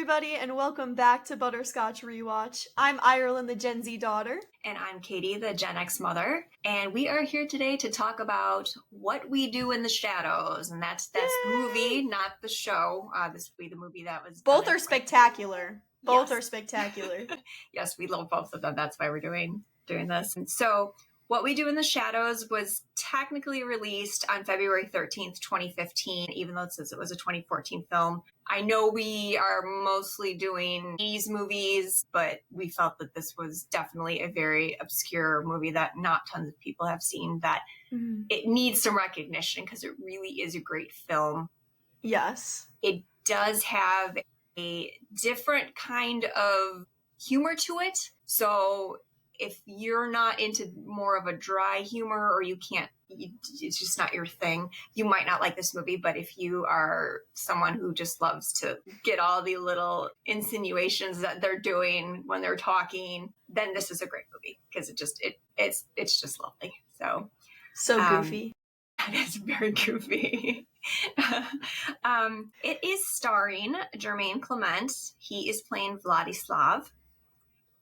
everybody, and welcome back to Butterscotch Rewatch. I'm Ireland, the Gen Z daughter. And I'm Katie, the Gen X mother. And we are here today to talk about What We Do in the Shadows. And that's the movie, not the show. This will be the movie that was Both are spectacular. Both are spectacular. Yes, we love both of them. That's why we're doing this. And so What We Do in the Shadows was technically released on February 13th, 2015, even though it says it was a 2014 film. I know we are mostly doing 80s movies, but we felt that this was definitely a very obscure movie that not tons of people have seen, that it needs some recognition because it really is a great film. Yes. It does have a different kind of humor to it. So if you're not into more of a dry humor, or it's just not your thing, you might not like this movie. But if you are someone who just loves to get all the little insinuations that they're doing when they're talking, then this is a great movie because it's just lovely. So goofy. It is very goofy. It is starring Jermaine Clement. He is playing Vladislav.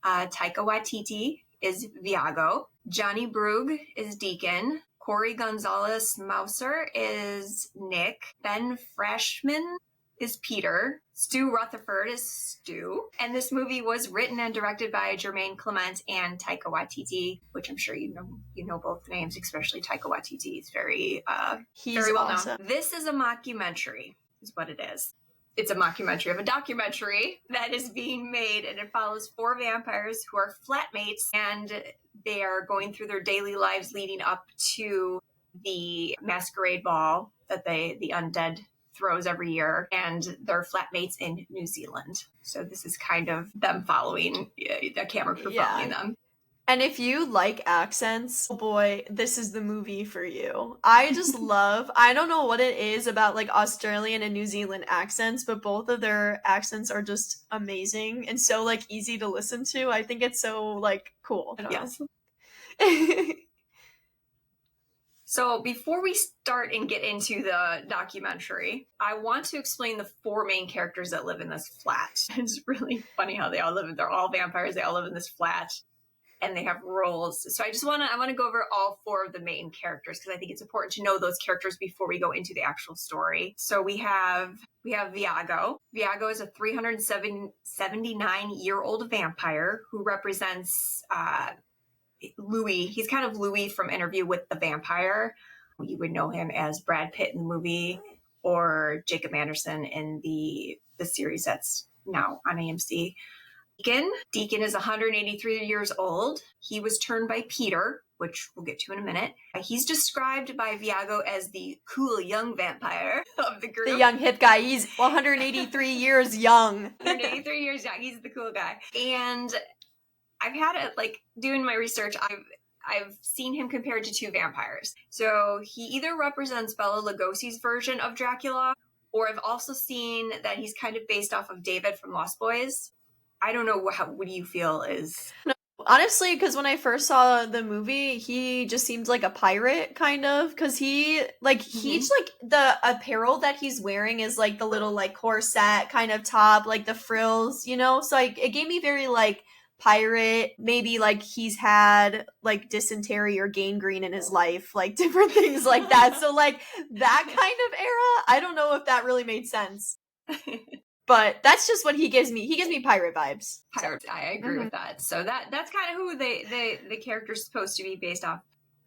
Taika Waititi is Viago. Johnny Brugge is Deacon. Corey Gonzalez Mouser is Nick. Ben Freshman is Peter. Stu Rutherford is Stu. And this movie was written and directed by Jermaine Clement and Taika Waititi, which I'm sure you know both names, especially Taika Waititi. He's very well awesome. known. This is a mockumentary, is what it is. It's a mockumentary of a documentary that is being made, and it follows 4 vampires who are flatmates, and they are going through their daily lives leading up to the masquerade ball that the undead throws every year, and they're flatmates in New Zealand. So this is kind of them following the camera crew following them. And if you like accents, oh boy, this is the movie for you. I just I don't know what it is about like Australian and New Zealand accents, but both of their accents are just amazing and so like easy to listen to. I think it's so like cool. Yes. So before we start and get into the documentary, I want to explain the 4 main characters that live in this flat. It's really funny how they all live. They're all vampires. They all live in this flat. And they have roles. So I want to go over all 4 of the main characters because I think it's important to know those characters before we go into the actual story. So we have Viago. Viago is a 379-year-old vampire who represents Louis. He's kind of Louis from Interview with the Vampire. You would know him as Brad Pitt in the movie, or Jacob Anderson in the series that's now on AMC. Deacon is 183 years old. He was turned by Peter, which we'll get to in a minute. He's described by Viago as the cool young vampire of the group. The young hip guy. He's 183 years young. 183 years young. He's the cool guy. And I've had it, like, doing my research, I've seen him compared to 2 vampires. So he either represents Bela Lugosi's version of Dracula, or I've also seen that he's kind of based off of David from Lost Boys. I don't know what do you feel is... No, honestly, because when I first saw the movie, he just seemed like a pirate, kind of, because he's like, the apparel that he's wearing is like the little like corset kind of top, like the frills, you know? So it gave me very like pirate, maybe like he's had like dysentery or gangrene in his life, like different things like that. So like that kind of era, I don't know if that really made sense. But that's just what he gives me. He gives me pirate vibes. Pirate, I agree with that. So that's kind of who the character's supposed to be based off.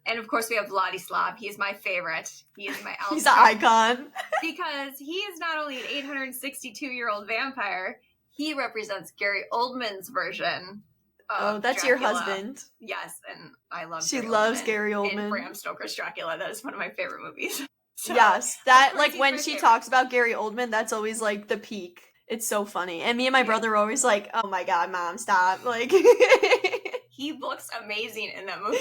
And of course we have Vladislav. He is my favorite. He is my He's an icon. Because he is not only an 862-year-old vampire, he represents Gary Oldman's version of that's Dracula. Your husband. Yes, and I love She loves Gary Oldman. In Bram Stoker's Dracula. That is one of my favorite movies. So, yes, that like when she talks about Gary Oldman, that's always like the peak. It's so funny. And me and my brother are always like, oh my god, Mom, stop. Like he looks amazing in that movie.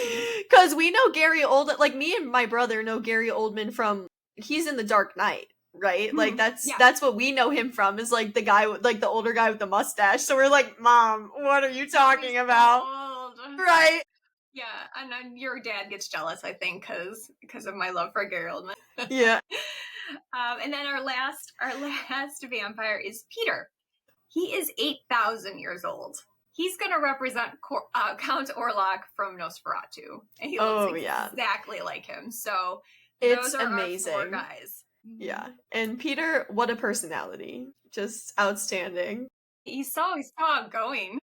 Because we know Gary Oldman, like me and my brother know Gary Oldman from, he's in The Dark Knight, right? Mm-hmm. Like that's what we know him from, is like the guy, like the older guy with the mustache. So we're like, Mom, what are you talking about? Old. Right? Yeah, and your dad gets jealous, I think, because of my love for Gary Oldman. Yeah. And then our last vampire is Peter. He is 8,000 years old. He's going to represent Count Orlok from Nosferatu. And he looks exactly like him. So it's those are amazing. our 4 guys. Yeah. And Peter, what a personality. Just outstanding. He's so outgoing.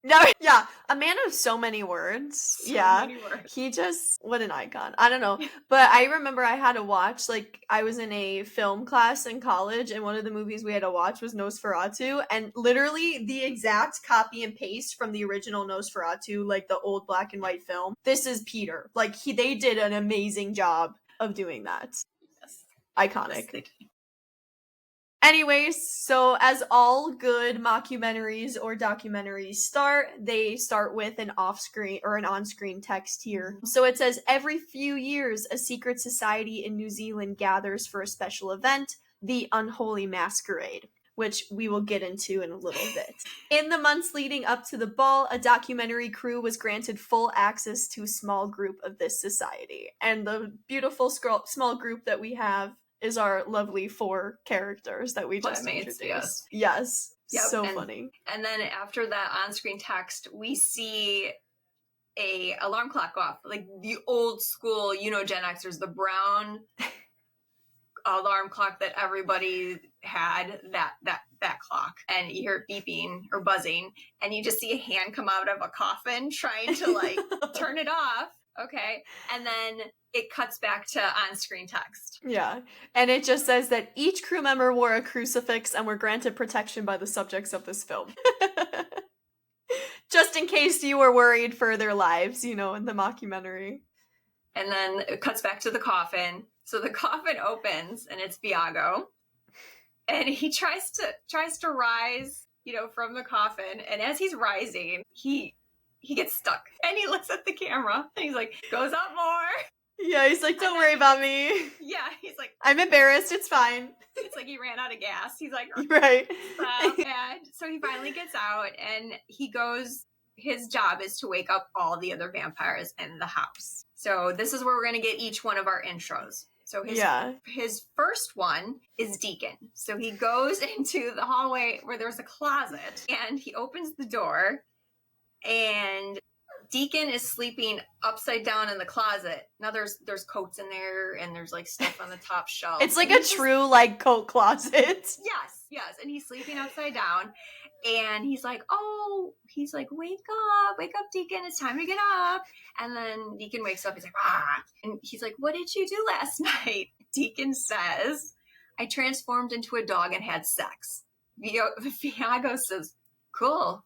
No, yeah, a man of so many words. Many words. He just, what an icon. I don't know. But I remember I had to watch, like, I was in a film class in college, and one of the movies we had to watch was Nosferatu, and literally the exact copy and paste from the original Nosferatu, like the old black and white film. This is Peter. Like, they did an amazing job of doing that. Yes. Iconic. Anyways, so as all good mockumentaries or documentaries start, they start with an off-screen or an on-screen text here. So it says, every few years, a secret society in New Zealand gathers for a special event, the Unholy Masquerade, which we will get into in a little bit. In the months leading up to the ball, a documentary crew was granted full access to a small group of this society. And the beautiful small group that we have is our lovely 4 characters that we just introduced. Yes. Yep. So funny. And then after that on-screen text, we see a alarm clock go off, like the old school, Gen Xers, the brown alarm clock that everybody had, that clock. And you hear it beeping or buzzing, and you just see a hand come out of a coffin trying to like turn it off. Okay. And then it cuts back to on-screen text. Yeah. And it just says that each crew member wore a crucifix and were granted protection by the subjects of this film. Just in case you were worried for their lives, in the mockumentary. And then it cuts back to the coffin. So the coffin opens and it's Viago. And he tries to rise, from the coffin. And as he's rising, he gets stuck, and he looks at the camera, and he's like, goes up more. Yeah, he's like, don't worry about me. Yeah, he's like, I'm embarrassed, it's fine. It's like he ran out of gas. He's like, right. And so he finally gets out, and his job is to wake up all the other vampires in the house. So this is where we're going to get each one of our intros. So his first one is Deacon. So he goes into the hallway where there's a closet, and he opens the door, and Deacon is sleeping upside down in the closet. Now there's coats in there, and there's like stuff on the top shelf. It's like a true like coat closet. Yes. And he's sleeping upside down, and he's like, wake up, Deacon, it's time to get up. And then Deacon wakes up, he's like, ah. And he's like, what did you do last night? Deacon says, I transformed into a dog and had sex. Viago says, cool.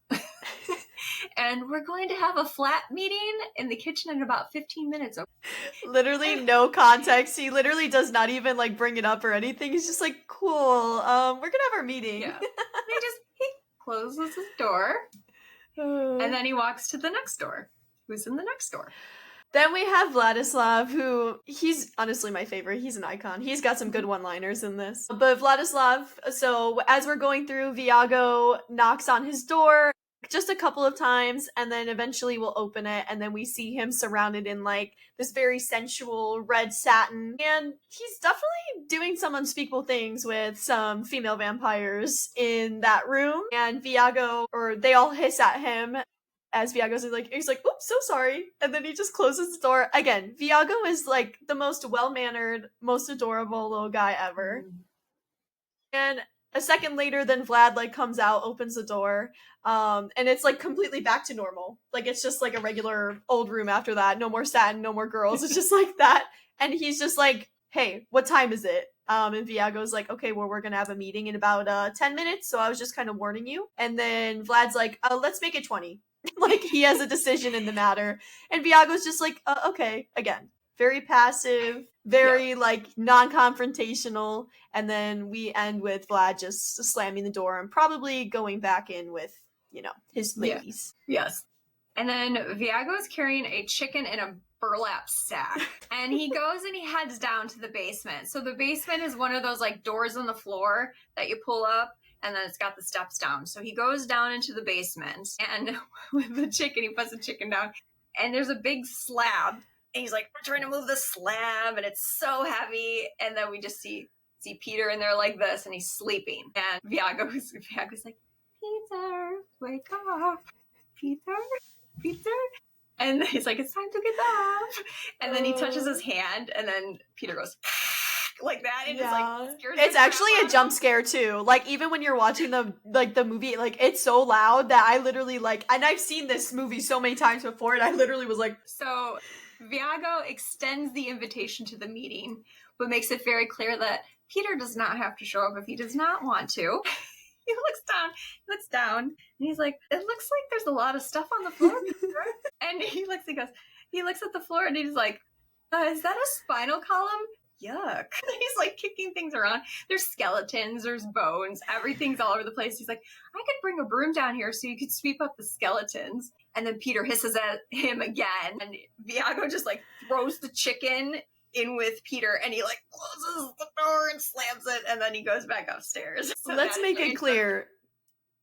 And we're going to have a flat meeting in the kitchen in about 15 minutes. Literally no context. He literally does not even like bring it up or anything. He's just like, cool. We're gonna have our meeting. Yeah. He closes his door, and then he walks to the next door. Who's in the next door? Then we have Vladislav, who, he's honestly my favorite. He's an icon. He's got some good one-liners in this. But Vladislav, so as we're going through, Viago knocks on his door just a couple of times, and then eventually we'll open it, and then we see him surrounded in like this very sensual red satin, and he's definitely doing some unspeakable things with some female vampires in that room, and Viago, or they all hiss at him as Viago's like, he's like, oops, so sorry, and then he just closes the door. Again, Viago is like the most well-mannered, most adorable little guy ever. And a second later, then Vlad like comes out, opens the door, and it's like completely back to normal. Like it's just like a regular old room after that. No more satin, no more girls. It's just like that. And he's just like, hey, what time is it? And Viago's like, okay, well, we're gonna have a meeting in about 10 minutes, so I was just kind of warning you. And then Vlad's like, let's make it 20. Like he has a decision in the matter. And Viago's just like, okay, again. Very passive, very like non-confrontational, and then we end with Vlad just slamming the door and probably going back in with, his ladies. Yes. And then Viago's carrying a chicken in a burlap sack, and he goes and he heads down to the basement. So the basement is one of those like doors on the floor that you pull up, and then it's got the steps down. So he goes down into the basement, and with the chicken, he puts the chicken down, and there's a big slab. And he's like, we're trying to move the slab, and it's so heavy. And then we just see Peter in there like this, and he's sleeping. And Viago's like, Peter, wake up. Peter, Peter. And he's like, it's time to get up. And then he touches his hand, and then Peter goes like that, and just like scares it's the crap actually out a of jump him. scare too. Like even when you're watching the movie, like it's so loud that I literally like, and I've seen this movie so many times before, and I literally was like. So Viago extends the invitation to the meeting, but makes it very clear that Peter does not have to show up if he does not want to. He looks down, and he's like, it looks like there's a lot of stuff on the floor, Peter. And he looks at the floor, and he's like, is that a spinal column? Yuck. He's like kicking things around. There's skeletons, there's bones, everything's all over the place. He's like, I could bring a broom down here so you could sweep up the skeletons. And then Peter hisses at him again, and Viago just like throws the chicken in with Peter, and he like closes the door and slams it, and then he goes back upstairs. So let's make it clear.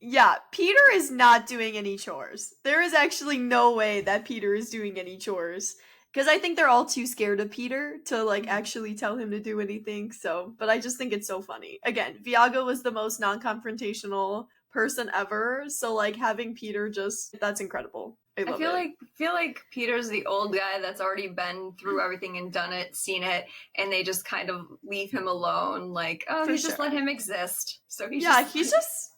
Yeah, Peter is not doing any chores. There is actually no way that Peter is doing any chores. Because I think they're all too scared of Peter to like actually tell him to do anything. So, but I just think it's so funny. Again, Viago was the most non-confrontational person ever. So like having Peter that's incredible. I feel like Peter's the old guy that's already been through everything and done it, seen it, and they just kind of leave him alone. Like, just let him exist. So he's just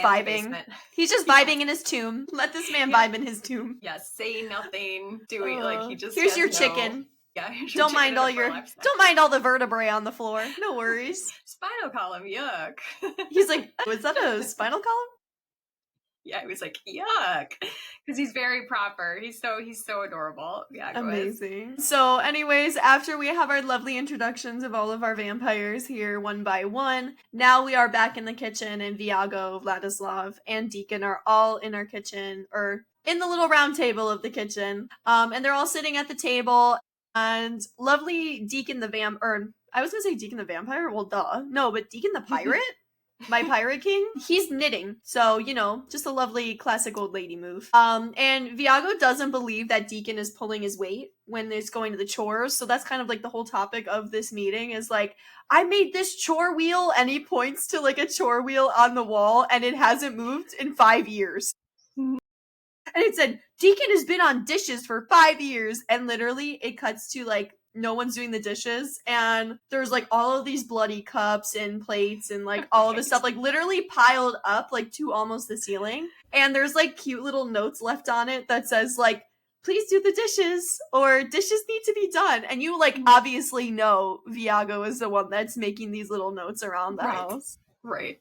vibing. He's just vibing in his tomb. Let this man vibe in his tomb. Yes, saying nothing, doing like he just. Here's your chicken. Yeah, don't mind all the vertebrae on the floor. No worries. Spinal column, yuck. He's like, was that a spinal column? Yeah, he was like, yuck, because he's very proper. He's so adorable. Yeah, amazing. So, anyways, after we have our lovely introductions of all of our vampires here one by one, now we are back in the kitchen, and Viago, Vladislav, and Deacon are all in our kitchen, or in the little round table of the kitchen. And they're all sitting at the table, and lovely Deacon I was gonna say Deacon the vampire. Well, duh, no, but Deacon the pirate. My pirate king, he's knitting. So, just a lovely classic old lady move. And Viago doesn't believe that Deacon is pulling his weight when it's going to the chores. So that's kind of like the whole topic of this meeting is like, I made this chore wheel, and he points to like a chore wheel on the wall, and it hasn't moved in 5 years. And it said, Deacon has been on dishes for 5 years. And literally it cuts to like, no one's doing the dishes, and there's like all of these bloody cups and plates and like all of this stuff like literally piled up like to almost the ceiling, and there's like cute little notes left on it that says like, please do the dishes, or dishes need to be done. And you like obviously know Viago is the one that's making these little notes around the house. Right.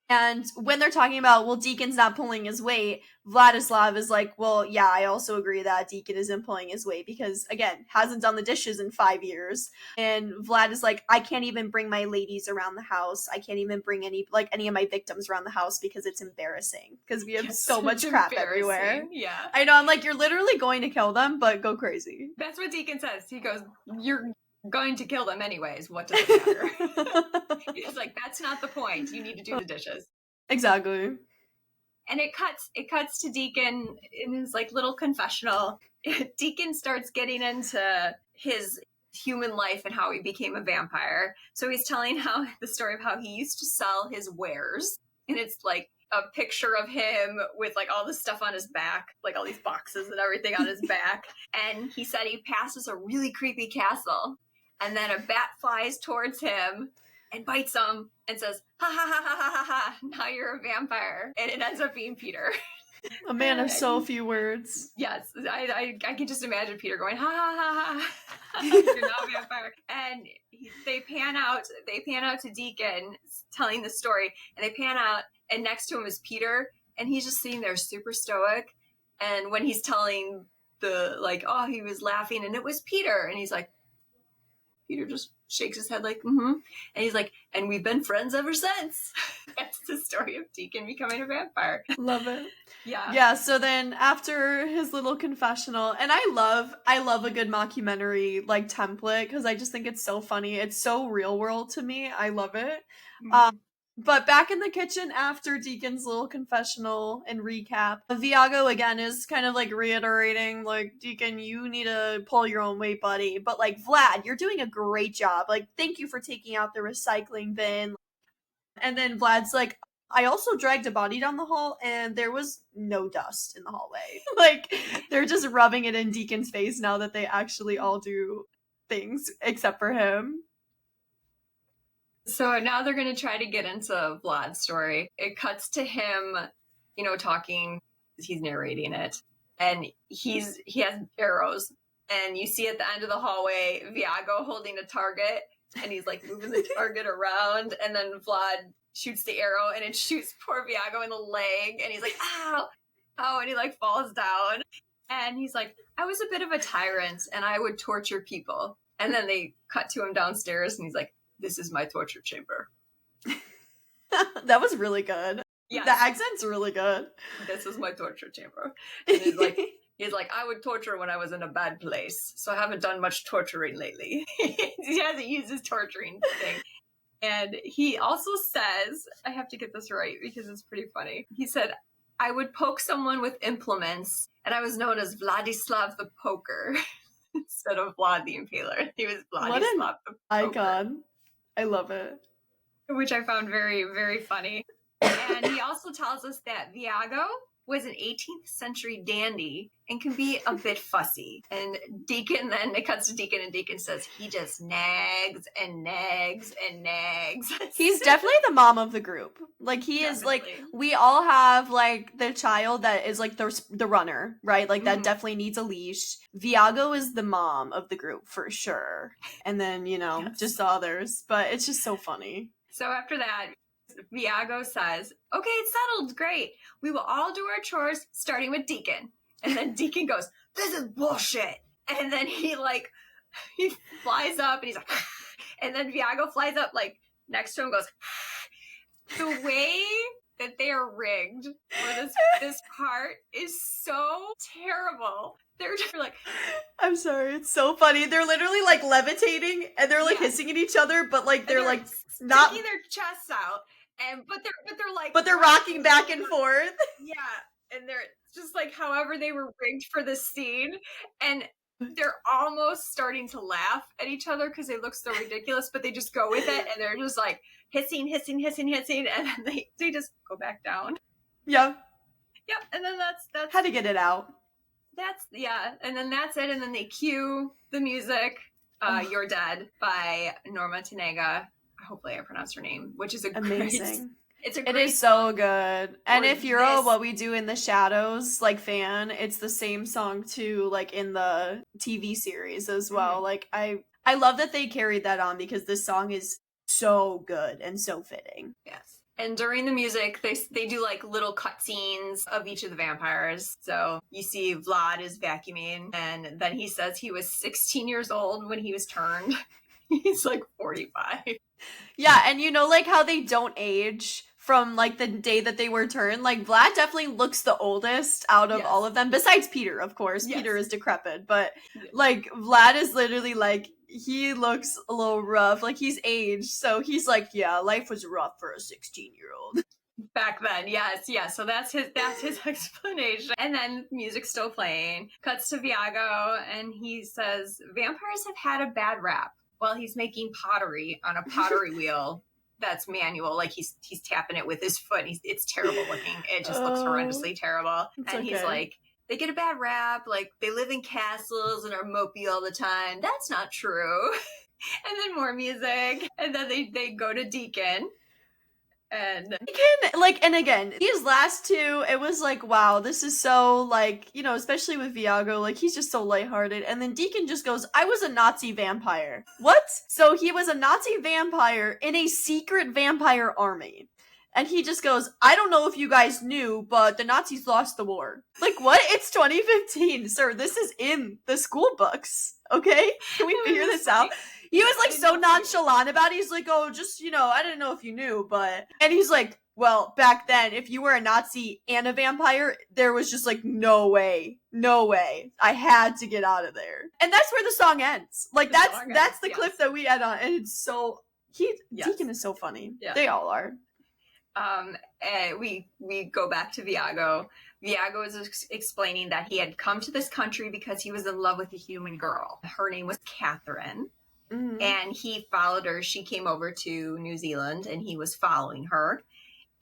And when they're talking about, well, Deacon's not pulling his weight, Vladislav is like, well, yeah, I also agree that Deacon isn't pulling his weight because, again, hasn't done the dishes in 5 years. And Vlad is like, I can't even bring my ladies around the house. I can't even bring any of my victims around the house because it's embarrassing. Because we have so much crap everywhere. Yeah. I know, I'm like, you're literally going to kill them, but go crazy. That's what Deacon says. He goes, you're going to kill them anyways. What does it matter? He's like, that's not the point. You need to do the dishes. Exactly. And it cuts to Deacon in his like little confessional. Deacon starts getting into his human life and how he became a vampire. So he's telling the story of how he used to sell his wares, and it's like a picture of him with like all this stuff on his back, like all these boxes and everything on his back. And he said he passes a really creepy castle, and then a bat flies towards him and bites him and says, ha ha ha ha ha ha ha, now you're a vampire. And it ends up being Peter. A man of so few words. Yes, I can just imagine Peter going, ha ha ha ha, you're now a vampire. And they pan out to Deacon telling the story, and they pan out, and next to him is Peter, and he's just sitting there super stoic. And when he's telling he was laughing, and it was Peter, and he's like, Peter just shakes his head like, mm-hmm. And he's like, and we've been friends ever since. That's the story of Deacon becoming a vampire. Love it. Yeah. Yeah, so then after his little confessional, and I love a good mockumentary like template because I just think it's so funny. It's so real world to me. I love it. Mm-hmm. But back in the kitchen after Deacon's little confessional and recap, Viago again is kind of like reiterating, like, Deacon, you need to pull your own weight, buddy. But like, Vlad, you're doing a great job. Like, thank you for taking out the recycling bin. And then Vlad's like, I also dragged a body down the hall and there was no dust in the hallway. Like, they're just rubbing it in Deacon's face now that they actually all do things except for him. So now they're going to try to get into Vlad's story. It cuts to him, talking. He's narrating it. And he has arrows. And you see at the end of the hallway, Viago holding a target. And he's like moving the target around. And then Vlad shoots the arrow and it shoots poor Viago in the leg. And he's like, ow, oh, and he like falls down. And he's like, I was a bit of a tyrant and I would torture people. And then they cut to him downstairs and he's like, this is my torture chamber. That was really good. Yes. The accent's really good. This is my torture chamber. And he's like, I would torture when I was in a bad place. So I haven't done much torturing lately. He hasn't used his torturing thing. And he also says, I have to get this right because it's pretty funny. He said, I would poke someone with implements and I was known as Vladislav the Poker instead of Vlad the Impaler. He was Vladislav the Poker. Icon. I love it. Which I found very, very funny. And he also tells us that Viago was an 18th century dandy and can be a bit fussy. And Deacon, then it cuts to Deacon and Deacon says he just nags and nags and nags. He's definitely the mom of the group. Like, he is like, we all have like the child that is like the runner, right? Like, that definitely needs a leash. Viago is the mom of the group for sure. And then, just the others. But it's just so funny. So after that, Viago says, okay, it's settled. Great. We will all do our chores, starting with Deacon. And then Deacon goes, this is bullshit. And then he flies up and he's like, and then Viago flies up like next to him, goes, the way that they are rigged for this part is so terrible. They're just like, I'm sorry, it's so funny. They're literally like levitating and they're like hissing at each other, but like they're like not sticking their chests out. But they're rocking back and forth. Yeah, and they're just like however they were rigged for this scene, and they're almost starting to laugh at each other because they look so ridiculous, but they just go with it, and they're just like hissing, and then they just go back down. Yep, and then that's how to get it out. And then that's it, and then they cue the music. You're Dead by Norma Tanega. Hopefully I pronounced her name, which is amazing. It is so good. And if you're a What We Do in the Shadows like fan, it's the same song too, like in the TV series as well. Mm-hmm. Like I love that they carried that on because this song is so good and so fitting. Yes. And during the music, they do like little cutscenes of each of the vampires. So you see Vlad is vacuuming, and then he says he was 16 years old when he was turned. He's like 45. Yeah, and like how they don't age from like the day that they were turned. Like, Vlad definitely looks the oldest out of all of them, besides Peter, of course. Yes. Peter is decrepit, but like Vlad is literally like, he looks a little rough, like he's aged, so he's like, yeah, life was rough for a 16-year-old. Back then, yes. So that's his explanation. And then music's still playing. Cuts to Viago, and he says, vampires have had a bad rap. Well, he's making pottery on a pottery wheel that's manual. Like he's tapping it with his foot. It's terrible looking. It just looks horrendously terrible. And he's like, they get a bad rap. Like, they live in castles and are mopey all the time. That's not true. And then more music. And then they go to Deacon. And again, these last two, it was like, wow, this is so, like, especially with Viago, like, he's just so lighthearted. And then Deacon just goes, I was a Nazi vampire. What? So he was a Nazi vampire in a secret vampire army. And he just goes, I don't know if you guys knew, but the Nazis lost the war. Like, what? It's 2015, sir. This is in the school books. Okay? Can we figure this out? He was like so nonchalant about it. He's like, oh, just, I didn't know if you knew, but... And he's like, well, back then, if you were a Nazi and a vampire, there was just like, no way. I had to get out of there. And that's where the song ends. Like, that's the clip that we end on. And it's so... Deacon is so funny. Yeah. They all are. And we go back to Viago. Viago is explaining that he had come to this country because he was in love with a human girl. Her name was Catherine. Mm-hmm. And he followed her. She came over to New Zealand and he was following her.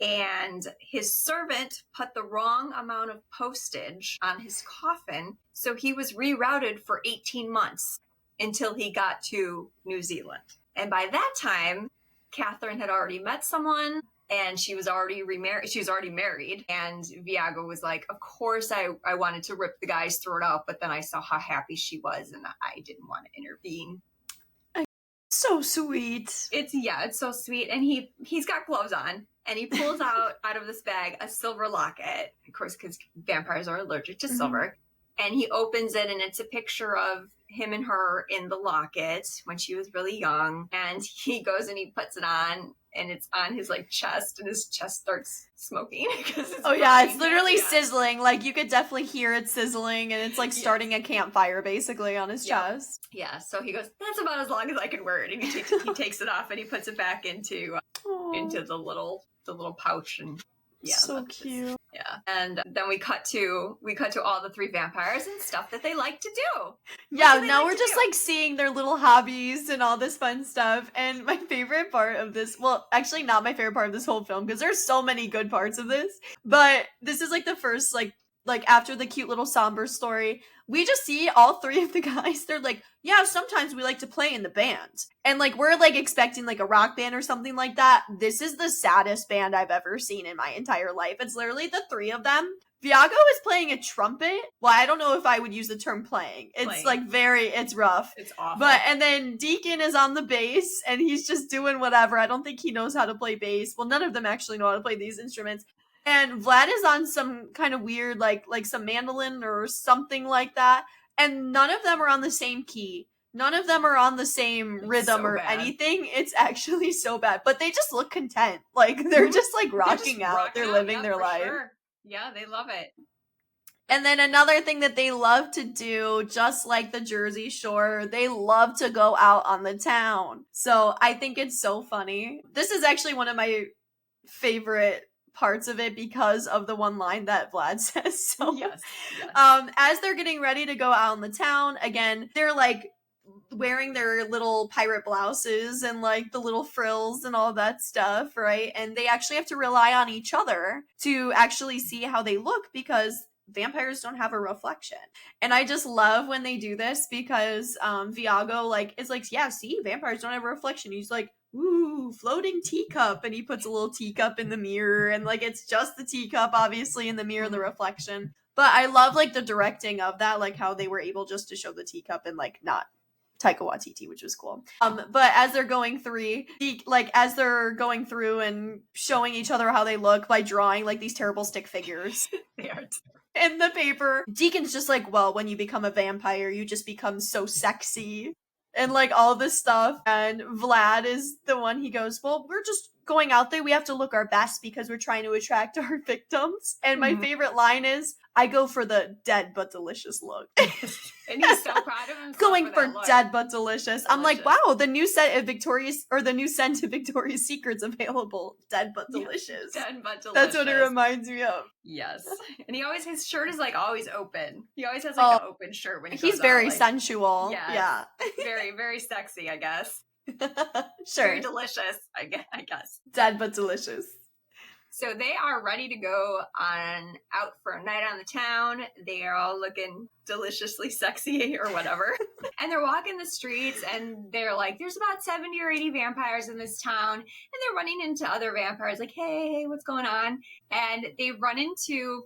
and his servant put the wrong amount of postage on his coffin, so he was rerouted for 18 months until he got to New Zealand. And by that time, Catherine had already met someone, and she was already remarried. She was already married, and Viago was like, of course I wanted to rip the guy's throat out, but then I saw how happy she was, and I didn't want to intervene. So sweet. It's so sweet. And he's got gloves on, and he pulls out of this bag a silver locket, of course, because vampires are allergic to silver. And he opens it, and it's a picture of him and her in the locket when she was really young. And he goes and he puts it on, and it's on his like chest, and his chest starts smoking. It's literally sizzling. Like you could definitely hear it sizzling, and it's like starting a campfire basically on his chest. Yeah. So he goes, that's about as long as I can wear it. And he takes it off, and he puts it back into the little pouch. And so cute. Yeah. And then we cut to all the 3 vampires and stuff that they like to do. Now we're just like seeing their little hobbies and all this fun stuff. And my favorite part of this, well, actually not my favorite part of this whole film, because there's so many good parts of this, but this is like the first like after the cute little somber story, we just see all 3 of the guys. They're like, yeah, sometimes we like to play in the band. And like, we're like expecting like a rock band or something like that. This is the saddest band I've ever seen in my entire life. It's literally the 3 of them. Viago is playing a trumpet. Well, I don't know if I would use the term playing. It's like it's rough. It's awful. And then Deacon is on the bass, and he's just doing whatever. I don't think he knows how to play bass. Well, none of them actually know how to play these instruments. And Vlad is on some kind of weird, like some mandolin or something like that. And none of them are on the same key. None of them are on the same rhythm or anything. It's actually so bad. But they just look content. Like, they're just, like, rocking out. They're living their life. Sure. Yeah, they love it. And then another thing that they love to do, just like the Jersey Shore, they love to go out on the town. So I think it's so funny. This is actually one of my favorite parts of it because of the one line that Vlad says. So yes. As they're getting ready to go out in the town, again, they're like wearing their little pirate blouses and like the little frills and all that stuff, right? And they actually have to rely on each other to actually see how they look, because vampires don't have a reflection. And I just love when they do this, because Viago like is like, yeah, see, vampires don't have a reflection. He's like, ooh, floating teacup, and he puts a little teacup in the mirror, and like it's just the teacup obviously in the mirror, the reflection. But I love like the directing of that, like how they were able just to show the teacup and like not Taika Waititi, which was cool. But as they're going through and showing each other how they look by drawing like these terrible stick figures in the paper, Deacon's just like, well, when you become a vampire, you just become so sexy and like all this stuff. And Vlad is the one, he goes, well, we're just going out there. We have to look our best because we're trying to attract our victims. And my favorite line is, I go for the dead but delicious look. And he's so proud of himself. Going for dead but delicious. I'm like, wow, the new scent of Victoria's Secret's available. Dead but delicious. Yeah, dead but delicious. That's what it reminds me of. Yes. And his shirt is like always open. He always has like an open shirt when he goes He's very out, like, sensual. yes. Yeah. Very, very sexy, I guess. Sure. Very delicious, I guess. Dead but delicious. So they are ready to go out for a night on the town. They are all looking deliciously sexy or whatever. And they're walking the streets, and they're like, there's about 70 or 80 vampires in this town. And they're running into other vampires like, hey, what's going on? And they run into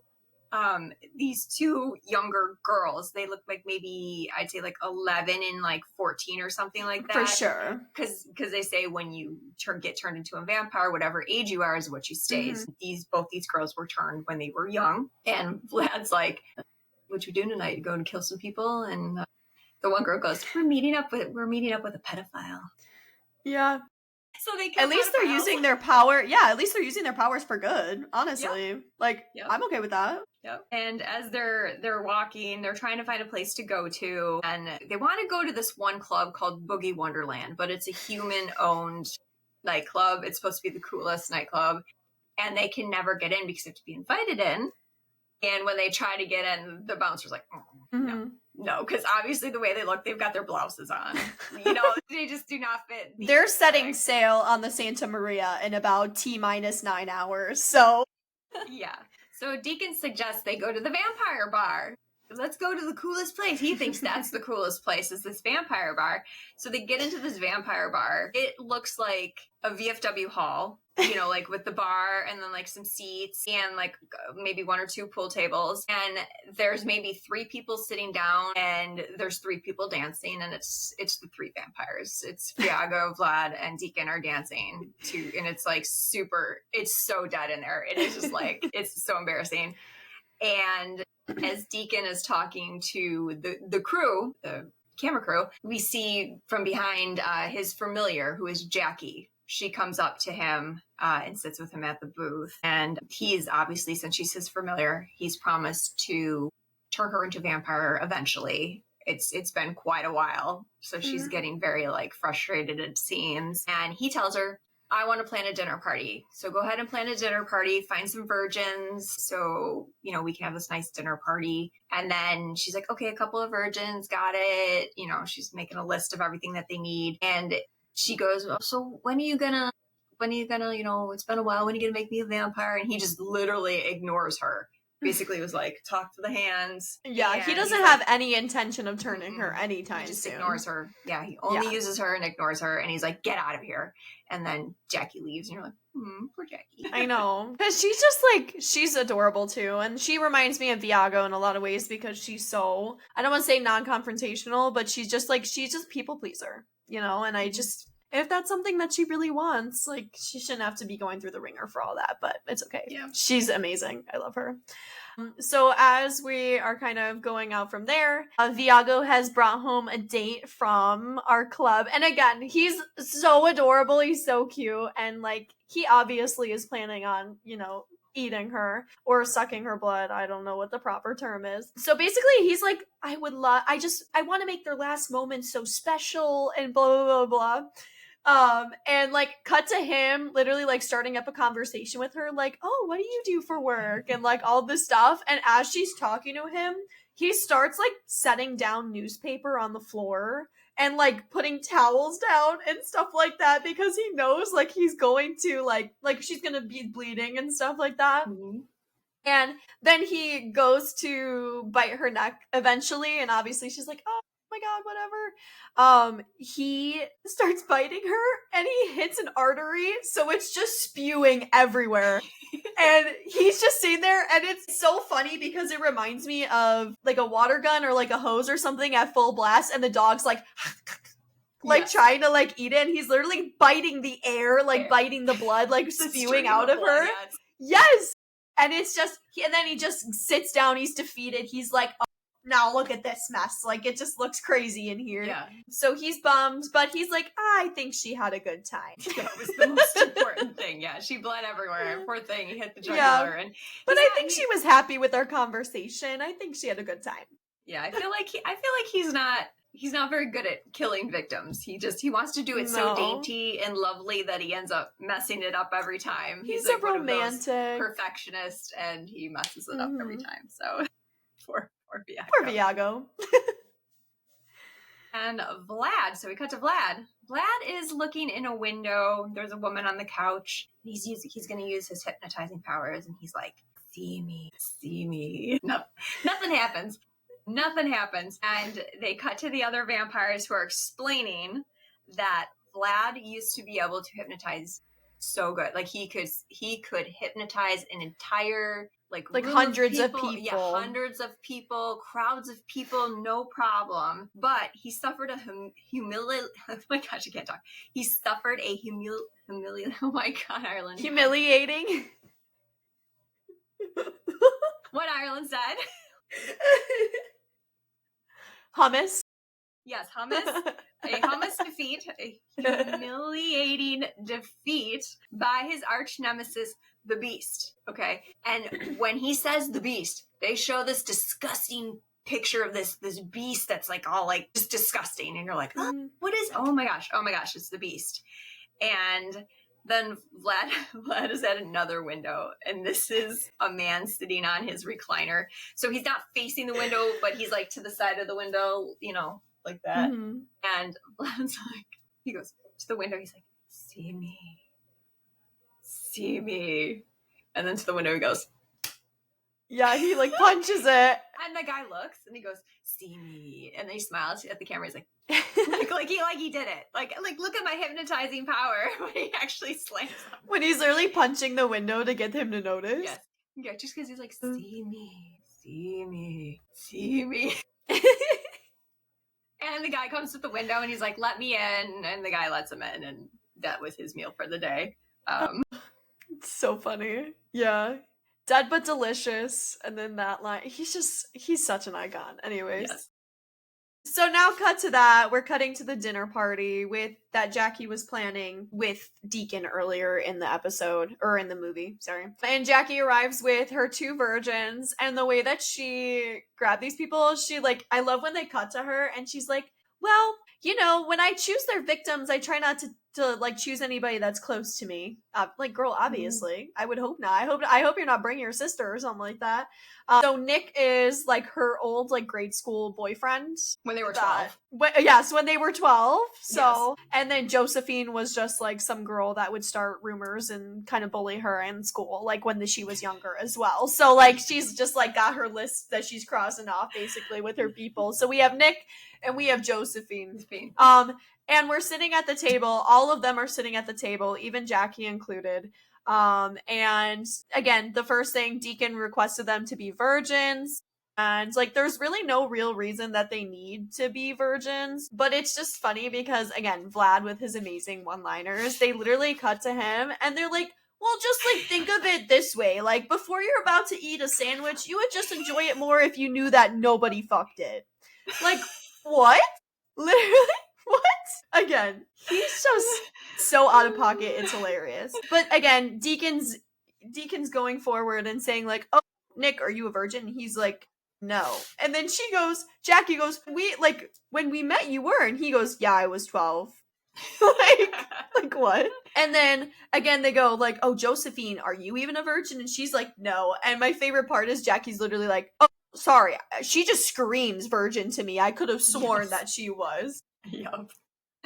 these 2 younger girls. They look like maybe, I'd say like 11 and like 14 or something like that. For sure. Because they say when you get turned into a vampire, whatever age you are is what you stay. Mm-hmm. Both these girls were turned when they were young. And Vlad's like, what you doing tonight? You going to kill some people? And the one girl goes, we're meeting up with a pedophile. Yeah. So they at least they're using their power. Yeah, at least they're using their powers for good. Honestly, I'm okay with that. Yep. And as they're walking, they're trying to find a place to go to, and they want to go to this one club called Boogie Wonderland, but it's a human-owned nightclub. It's supposed to be the coolest nightclub, and they can never get in because they have to be invited in. And when they try to get in, the bouncer's like, no, No, because obviously the way they look, they've got their blouses on. They just do not fit. They're setting sail on the Santa Maria in about T-9 hours, so. Yeah. So Deacon suggests they go to the vampire bar. Let's go to the coolest place. He thinks that's the coolest place, is this vampire bar. So they get into this vampire bar. It looks like a VFW hall, like with the bar and then like some seats and like maybe one or two pool tables. And there's maybe 3 people sitting down and there's 3 people dancing, and it's the 3 vampires. It's Viago, Vlad, and Deacon are dancing and it's like it's so dead in there. It is just like, it's so embarrassing. And as Deacon is talking to the crew, the camera crew, we see from behind his familiar, who is Jackie. She comes up to him and sits with him at the booth. And he's obviously, since she's his familiar, he's promised to turn her into a vampire eventually. It's been quite a while. So she's getting very like frustrated, it seems. And he tells her, I want to plan a dinner party. So go ahead and plan a dinner party, find some virgins. So, we can have this nice dinner party. And then she's like, okay, a couple of virgins, got it. She's making a list of everything that they need. And she goes, well, so when are you gonna, it's been a while, when are you gonna make me a vampire? And he just literally ignores her. Basically was like, talk to the hands. Yeah, he doesn't have any intention of turning her anytime soon. He just ignores her. Yeah, he only uses her and ignores her. And he's like, get out of here. And then Jackie leaves and you're like, poor Jackie. I know. Because she's just like, she's adorable too. And she reminds me of Viago in a lot of ways because she's so, I don't want to say non-confrontational, but she's just people pleaser, and I just, if that's something that she really wants, like, she shouldn't have to be going through the ringer for all that, but it's okay. Yeah. She's amazing. I love her. So as we are kind of going out from there, Viago has brought home a date from our club. And again, he's so adorable. He's so cute. And like, he obviously is planning on, eating her or sucking her blood. I don't know what the proper term is. So basically he's like, I want to make their last moment so special and blah, blah, blah, blah. And like cut to him literally like starting up a conversation with her, like, oh, what do you do for work? And like all this stuff. And as she's talking to him, he starts like setting down newspaper on the floor and like putting towels down and stuff like that because he knows like he's going to like she's gonna be bleeding and stuff like that. Mm-hmm. And then he goes to bite her neck eventually, and obviously she's like, oh my god, whatever. He starts biting her and he hits an artery, so it's just spewing everywhere. And he's just sitting there, and it's so funny because it reminds me of like a water gun or like a hose or something at full blast, and the dog's like trying to like eat it, and he's literally biting the air, like biting the blood, like spewing out of her. Yes. And it's just, and then he just sits down, he's defeated, he's like, oh, now look at this mess, like it just looks crazy in here. Yeah. So he's bummed, but he's like, I think she had a good time. That was the most important thing. Yeah, she bled everywhere. Poor thing, he hit the jugular. Yeah. But I think she was happy with our conversation. I think she had a good time. Yeah, I feel like he's not very good at killing victims. He wants to do it so dainty and lovely that he ends up messing it up every time. He's like a romantic perfectionist, and he messes it up every time. So poor Viago. Poor Viago. And Vlad. So we cut to Vlad. Vlad is looking in a window. There's a woman on the couch. He's going to use his hypnotizing powers, and he's like, see me. No, nothing happens. Nothing happens. And they cut to the other vampires who are explaining that Vlad used to be able to hypnotize so good. Like he could hypnotize an entire like hundreds of people. Yeah, hundreds of people, crowds of people, no problem. But he suffered a oh my gosh, I can't talk. He suffered a oh my god, Ireland. Humiliating. What Ireland said. Hummus. Yes, hummus. A hummus defeat, a humiliating defeat by his arch nemesis, the Beast. Okay, and when he says the Beast, they show this disgusting picture of this beast that's like all like just disgusting, and you're like, oh, what is? Oh my gosh, it's the Beast. And Then Vlad is at another window, and this is a man sitting on his recliner. So he's not facing the window, but he's like to the side of the window, like that. Mm-hmm. And Vlad's like, he goes to the window, he's like, see me. See me. And then to the window he goes. Yeah, he like punches it. And the guy looks and he goes, see me. And then he smiles at the camera. He's like, he did it. Like look at my hypnotizing power when he actually slams him. When he's literally punching the window to get him to notice. Yes. Yeah, just because he's like, see me, see me, see me. And the guy comes to the window and he's like, let me in. And the guy lets him in. And that was his meal for the day. It's so funny. Yeah. Dead but delicious. And then that line. He's such an icon. Anyways. Yes. So now cut to that. We're cutting to the dinner party that Jackie was planning with Deacon earlier in the episode, or in the movie, sorry. And Jackie arrives with her 2 virgins, and the way that she grabbed these people, I love when they cut to her, and she's like, well, when I choose their victims, I try not to choose anybody that's close to me. Girl, obviously. I would hope not. I hope you're not bringing your sister or something like that. So Nick is like her old grade school boyfriend. When they were 12. Yes, when they were 12. So, yes. And then Josephine was just like some girl that would start rumors and kind of bully her in school, when she was younger as well. So she's just got her list that she's crossing off basically with her people. So we have Nick and we have Josephine. And we're sitting at the table. All of them are sitting at the table, even Jackie included. And again, the first thing, Deacon requested them to be virgins. And there's really no real reason that they need to be virgins. But it's just funny because, again, Vlad with his amazing one-liners, they literally cut to him and they're like, well, just think of it this way. Before you're about to eat a sandwich, you would just enjoy it more if you knew that nobody fucked it. What? Literally? What? Again, he's just so out of pocket, it's hilarious. But again, Deacon's going forward and saying oh, Nick, are you a virgin? And he's like, no. And then Jackie goes, when we met you were, and he goes, yeah, I was 12. What? And then again they go oh, Josephine, are you even a virgin? And she's like, no. And my favorite part is Jackie's literally like, oh, sorry, she just screams virgin to me. I could have sworn that she was. Yep.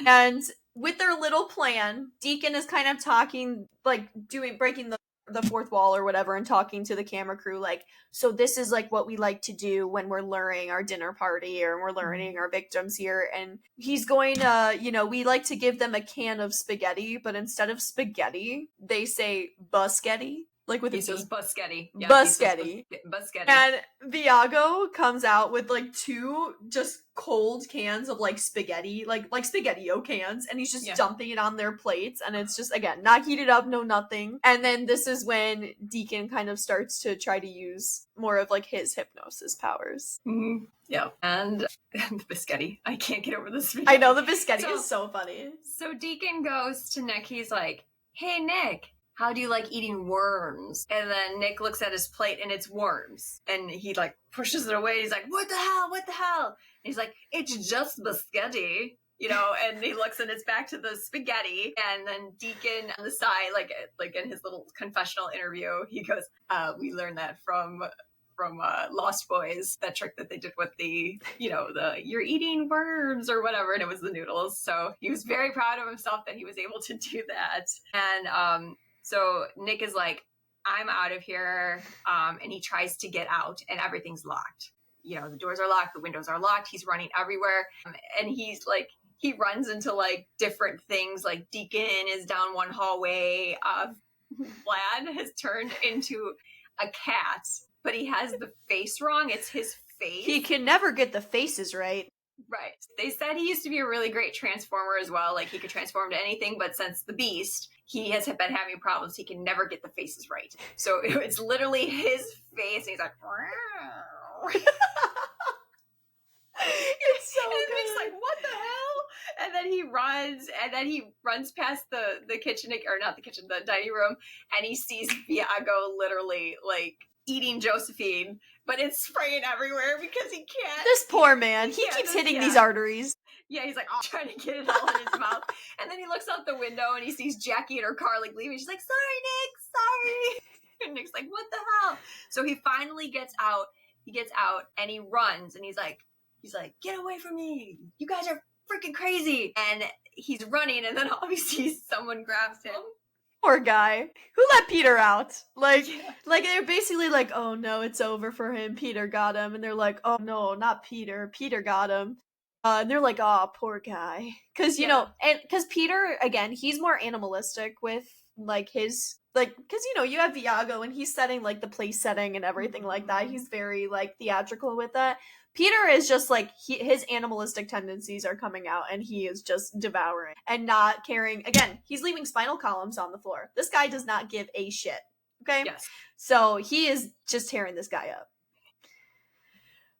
And with their little plan, Deacon is kind of talking, breaking the fourth wall or whatever and talking to the camera crew, so this is what we like to do when we're luring our dinner party or we're luring our victims here. And he's going to, we like to give them a can of spaghetti, but instead of spaghetti, they say buschetti. He says Buschetti. Yeah, Buschetti. Buschetti. And Viago comes out with 2 just cold cans of spaghetti, like SpaghettiO cans, and he's just dumping it on their plates, and it's just, again, not heated up, no nothing. And then this is when Deacon kind of starts to try to use more of his hypnosis powers. Mm-hmm. Yeah. And the Buschetti. I can't get over this. I know, the Buschetti is so funny. So Deacon goes to Nick, he's like, hey Nick, how do you like eating worms? And then Nick looks at his plate and it's worms. And he pushes it away. He's like, what the hell? What the hell? And he's like, it's just Buschetti, and he looks and it's back to the spaghetti. And then Deacon on the side, in his little confessional interview, he goes, we learned that from Lost Boys, that trick that they did with the you're eating worms or whatever, and it was the noodles. So he was very proud of himself that he was able to do that. And, so Nick is like, I'm out of here. And he tries to get out and everything's locked. The doors are locked. The windows are locked. He's running everywhere. And he's he runs into different things. Deacon is down one hallway. Vlad has turned into a cat, but he has the face wrong. It's his face. He can never get the faces right. Right. They said he used to be a really great transformer as well. He could transform to anything, but since the Beast, he has been having problems. He can never get the faces right. So it's literally his face. And he's like, wow. It's so good. Nick's like, what the hell? And then he runs past the kitchen, or not the kitchen, the dining room, and he sees Viago literally eating Josephine, but it's spraying everywhere because he can't. This poor man. He keeps hitting these arteries. Yeah, he's like trying to get it all in his mouth. And then he looks out the window and he sees Jackie in her car like leaving. She's like, sorry, Nick, sorry. And Nick's like, what the hell? So he finally gets out. He gets out and he runs and he's like, get away from me. You guys are freaking crazy. And he's running and then obviously someone grabs him. Poor guy. Who let Peter out? Like they're basically like, oh no, it's over for him. Peter got him. And they're like, oh no, not Peter. Peter got him. And they're like, oh, poor guy. Because, you know, and because Peter, again, he's more animalistic with, like, his, like, because, you know, you have Viago, and he's setting, like, the place setting and everything like that. He's very, like, theatrical with that. Peter is just, like, his animalistic tendencies are coming out, and he is just devouring and not caring. Again, he's leaving spinal columns on the floor. This guy does not give a shit, okay? Yes. So he is just tearing this guy up.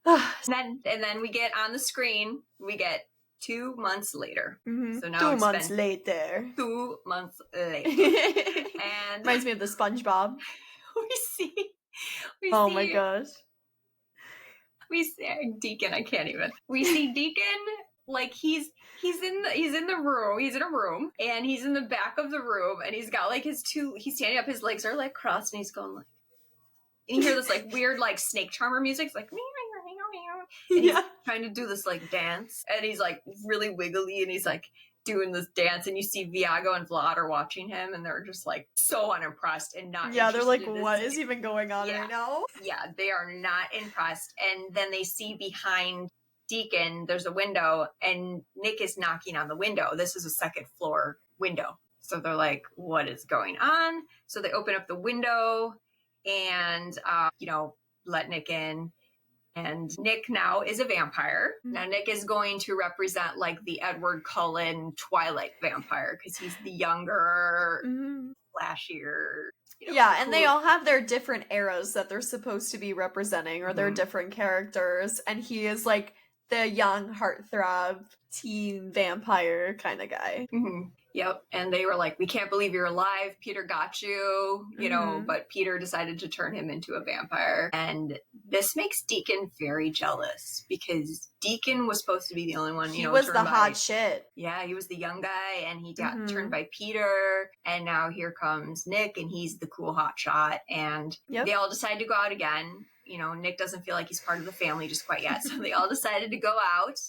and then we get on the screen, we get 2 months later. Mm-hmm. So now 2 months later. 2 months later. And reminds me of the SpongeBob. Oh my gosh. We see Deacon, I can't even. We see Deacon like he's in the room. He's in a room and he's in the back of the room and he's got like he's standing up, his legs are like crossed and he's going like, and you hear this like weird like snake charmer music. It's like and he's trying to do this like dance and he's like really wiggly and he's like doing this dance and you see Viago and Vlad are watching him and they're just like so unimpressed and not they're like, what is even going on right now? Yeah, they are not impressed. And then they see behind Deacon there's a window and Nick is knocking on the window. This is a second floor window. So they're like, what is going on? So they open up the window and let Nick in. And Nick now is a vampire. Now Nick is going to represent like the Edward Cullen Twilight vampire because he's the younger, flashier. And they all have their different eras that they're supposed to be representing or their different characters. And he is like the young heartthrob teen vampire kind of guy. Mm-hmm. Yep. And they were like, we can't believe you're alive. Peter got you, but Peter decided to turn him into a vampire. And this makes Deacon very jealous because Deacon was supposed to be the only one, he was the hot shit. Yeah, he was the young guy and he got turned by Peter. And now here comes Nick and he's the cool hot shot. And they all decide to go out again. Nick doesn't feel like he's part of the family just quite yet. So they all decided to go out.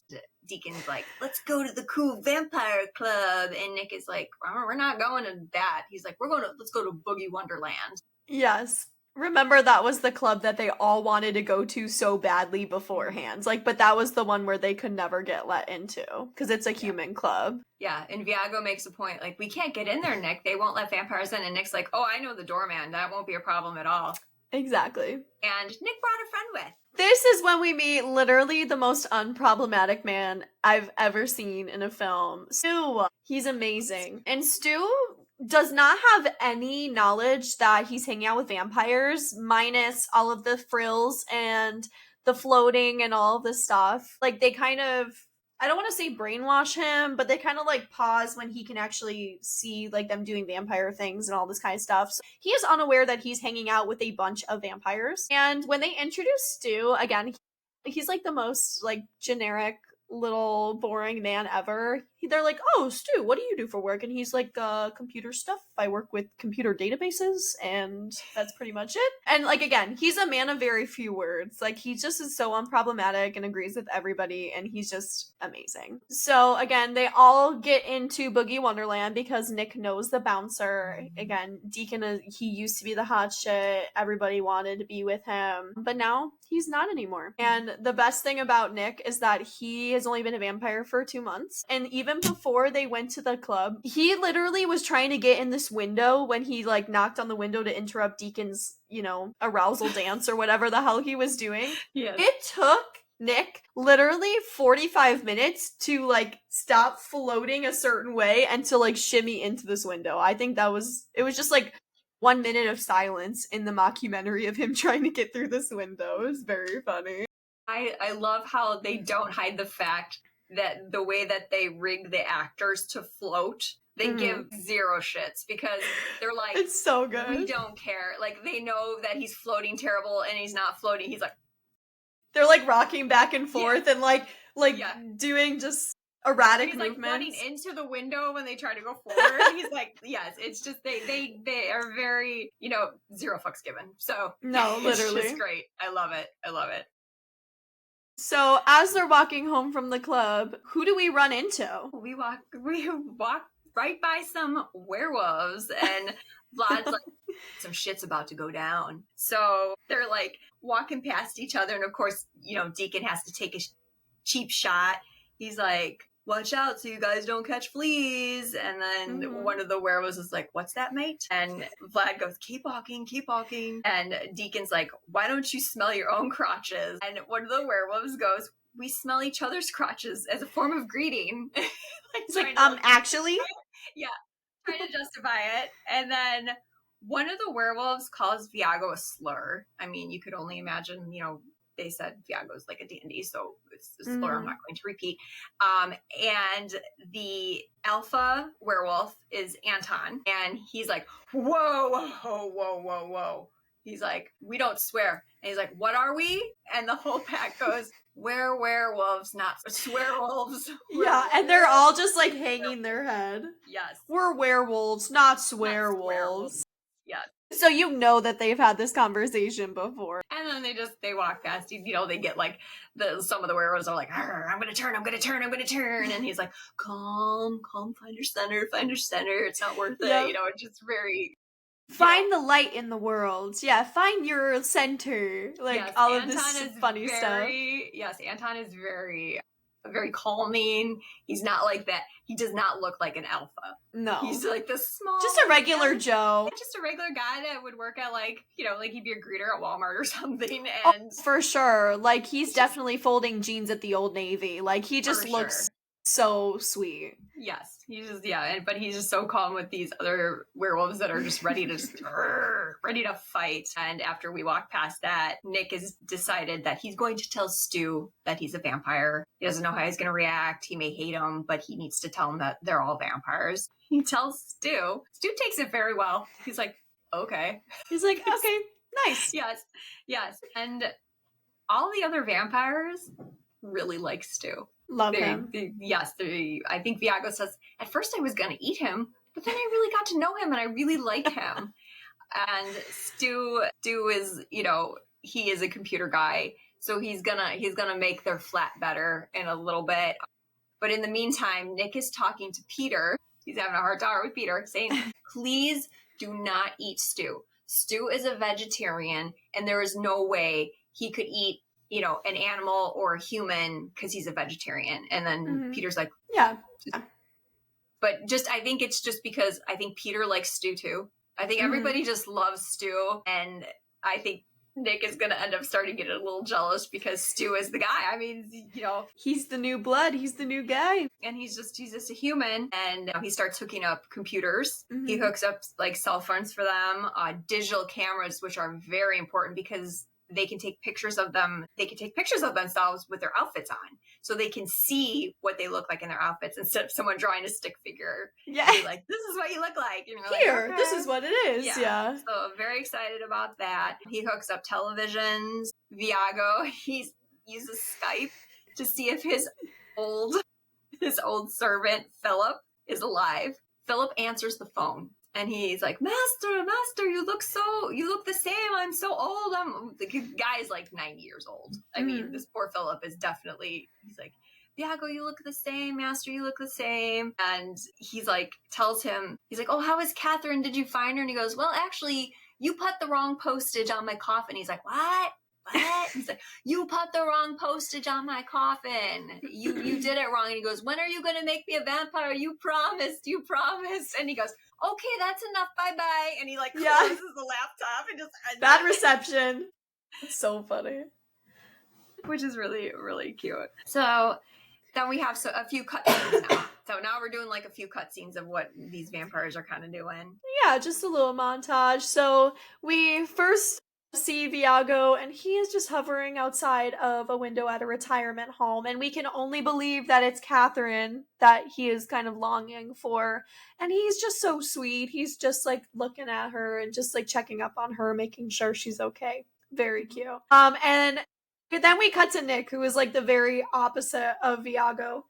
Deacon's like, let's go to the cool vampire club. And Nick is like, we're not going to that. He's like, let's go to Boogie Wonderland. Yes. Remember, that was the club that they all wanted to go to so badly beforehand. Like, but that was the one where they could never get let into because it's a human club. Yeah, and Viago makes a point, like, we can't get in there, Nick. They won't let vampires in. And Nick's like, oh, I know the doorman. That won't be a problem at all. Exactly. And Nick brought a friend with. This is when we meet literally the most unproblematic man I've ever seen in a film. Stu. He's amazing. And Stu does not have any knowledge that he's hanging out with vampires, minus all of the frills and the floating and all of this stuff. Like, they kind of, I don't want to say brainwash him, but they kind of like pause when he can actually see like them doing vampire things and all this kind of stuff. So he is unaware that he's hanging out with a bunch of vampires. And when they introduce Stu, again, he's like the most like generic little boring man ever. They're like, oh, Stu, what do you do for work? And he's like, computer stuff. I work with computer databases, and that's pretty much it. And like, again, he's a man of very few words. Like, he just is so unproblematic and agrees with everybody, and he's just amazing. So again, they all get into Boogie Wonderland because Nick knows the bouncer. Again, Deacon, he used to be the hot shit. Everybody wanted to be with him, but now he's not anymore. And the best thing about Nick is that he has only been a vampire for 2 months, and even before they went to the club, he literally was trying to get in this window when he like knocked on the window to interrupt Deacon's, arousal dance or whatever the hell he was doing. Yes. It took Nick literally 45 minutes to like stop floating a certain way and to like shimmy into this window. I think it was just like 1 minute of silence in the mockumentary of him trying to get through this window. It was very funny. I love how they don't hide the fact that the way that they rig the actors to float, They give zero shits because they're like, it's so good. We don't care. Like, they know that he's floating terrible and he's not floating. He's like, they're like rocking back and forth and like doing just erratic movements. Like running into the window when they try to go forward. He's like, yes, it's just they are very, zero fucks given. So no, literally, it's just great. I love it. So as they're walking home from the club, who do we run into? We walk right by some werewolves, and Vlad's like, some shit's about to go down. So they're like walking past each other, and of course, Deacon has to take a cheap shot. He's like, watch out so you guys don't catch fleas. And then one of the werewolves is like, what's that, mate? And Vlad goes, keep walking. And Deacon's like, why don't you smell your own crotches? And one of the werewolves goes, we smell each other's crotches as a form of greeting. He's like, actually? Yeah, trying to justify it. And then one of the werewolves calls Viago a slur. I mean, you could only imagine, they said Viago's like a dandy, so it's a slur I'm not going to repeat. And the alpha werewolf is Anton, and he's like, whoa. He's like, we don't swear. And he's like, what are we? And the whole pack goes, we're werewolves, not swearwolves. Yeah, and they're all just like hanging their head. Yes. We're werewolves, not swearwolves. Yeah. So that they've had this conversation before. And then they walk past, they get like, some of the werewolves are like, I'm gonna turn. And he's like, calm, find your center. It's not worth it. It's just very... Find the light in the world. Yeah, find your center. Like, all of this funny stuff. Yes, Anton is very, very calming. He's not like that. He does not look like an alpha. No. He's like this small... Just a regular Joe. Just a regular guy that would work at like he'd be a greeter at Walmart or something. And for sure. Like, he's definitely folding jeans at the Old Navy. Like, he just looks so sweet. Yes. But he's just so calm with these other werewolves that are just ready to fight. And after we walk past that, Nick has decided that he's going to tell Stu that he's a vampire. He doesn't know how he's going to react. He may hate him, but he needs to tell him that they're all vampires. He tells Stu. Stu takes it very well. He's like, okay. He's like, okay, nice. Yes. And all the other vampires really like Stu. Love him. I think Viago says, at first I was going to eat him, but then I really got to know him and I really like him. And Stu is, he is a computer guy, so he's gonna make their flat better in a little bit. But in the meantime, Nick is talking to Peter. He's having a hard time with Peter, saying, please do not eat Stu. Stu is a vegetarian, and there is no way he could eat an animal or a human because he's a vegetarian. And then Peter's like, yeah. But I think it's just because I think Peter likes Stu too. I think everybody just loves Stu. And I think Nick is going to end up starting to get a little jealous because Stu is the guy. I mean, he's the new blood. He's the new guy. And he's just a human. And he starts hooking up computers. He hooks up like cell phones for them, digital cameras, which are very important because they can take pictures of them. They can take pictures of themselves with their outfits on, so they can see what they look like in their outfits instead of someone drawing a stick figure. Yeah, like, this is what you look like. Here, like, okay. This is what it is. Yeah. So very excited about that. He hooks up televisions. Viago, he uses Skype to see if his old servant Philip is alive. Philip answers the phone. And he's like, Master, you look the same. I'm so old. The guy's like 90 years old. I mean, this poor Philip is definitely, he's like, Viago, you look the same. Master, you look the same. And he's like, tells him, he's like, oh, how is Catherine? Did you find her? And he goes, well, actually, you put the wrong postage on my coffin. He's like, what? He's like, you put the wrong postage on my coffin. You did it wrong. And he goes, when are you going to make me a vampire? You promised. And he goes, okay, that's enough. Bye-bye. And he like closes the laptop and just... Bad reception. It's so funny. Which is really, really cute. So then we have a few cutscenes now. So now we're doing like a few cutscenes of what these vampires are kind of doing. Yeah, just a little montage. So we first see Viago, and he is just hovering outside of a window at a retirement home, and we can only believe that it's Catherine that he is kind of longing for. And he's just so sweet. He's just like looking at her and just like checking up on her, making sure she's okay. Very cute. And then we cut to Nick, who is like the very opposite of Viago.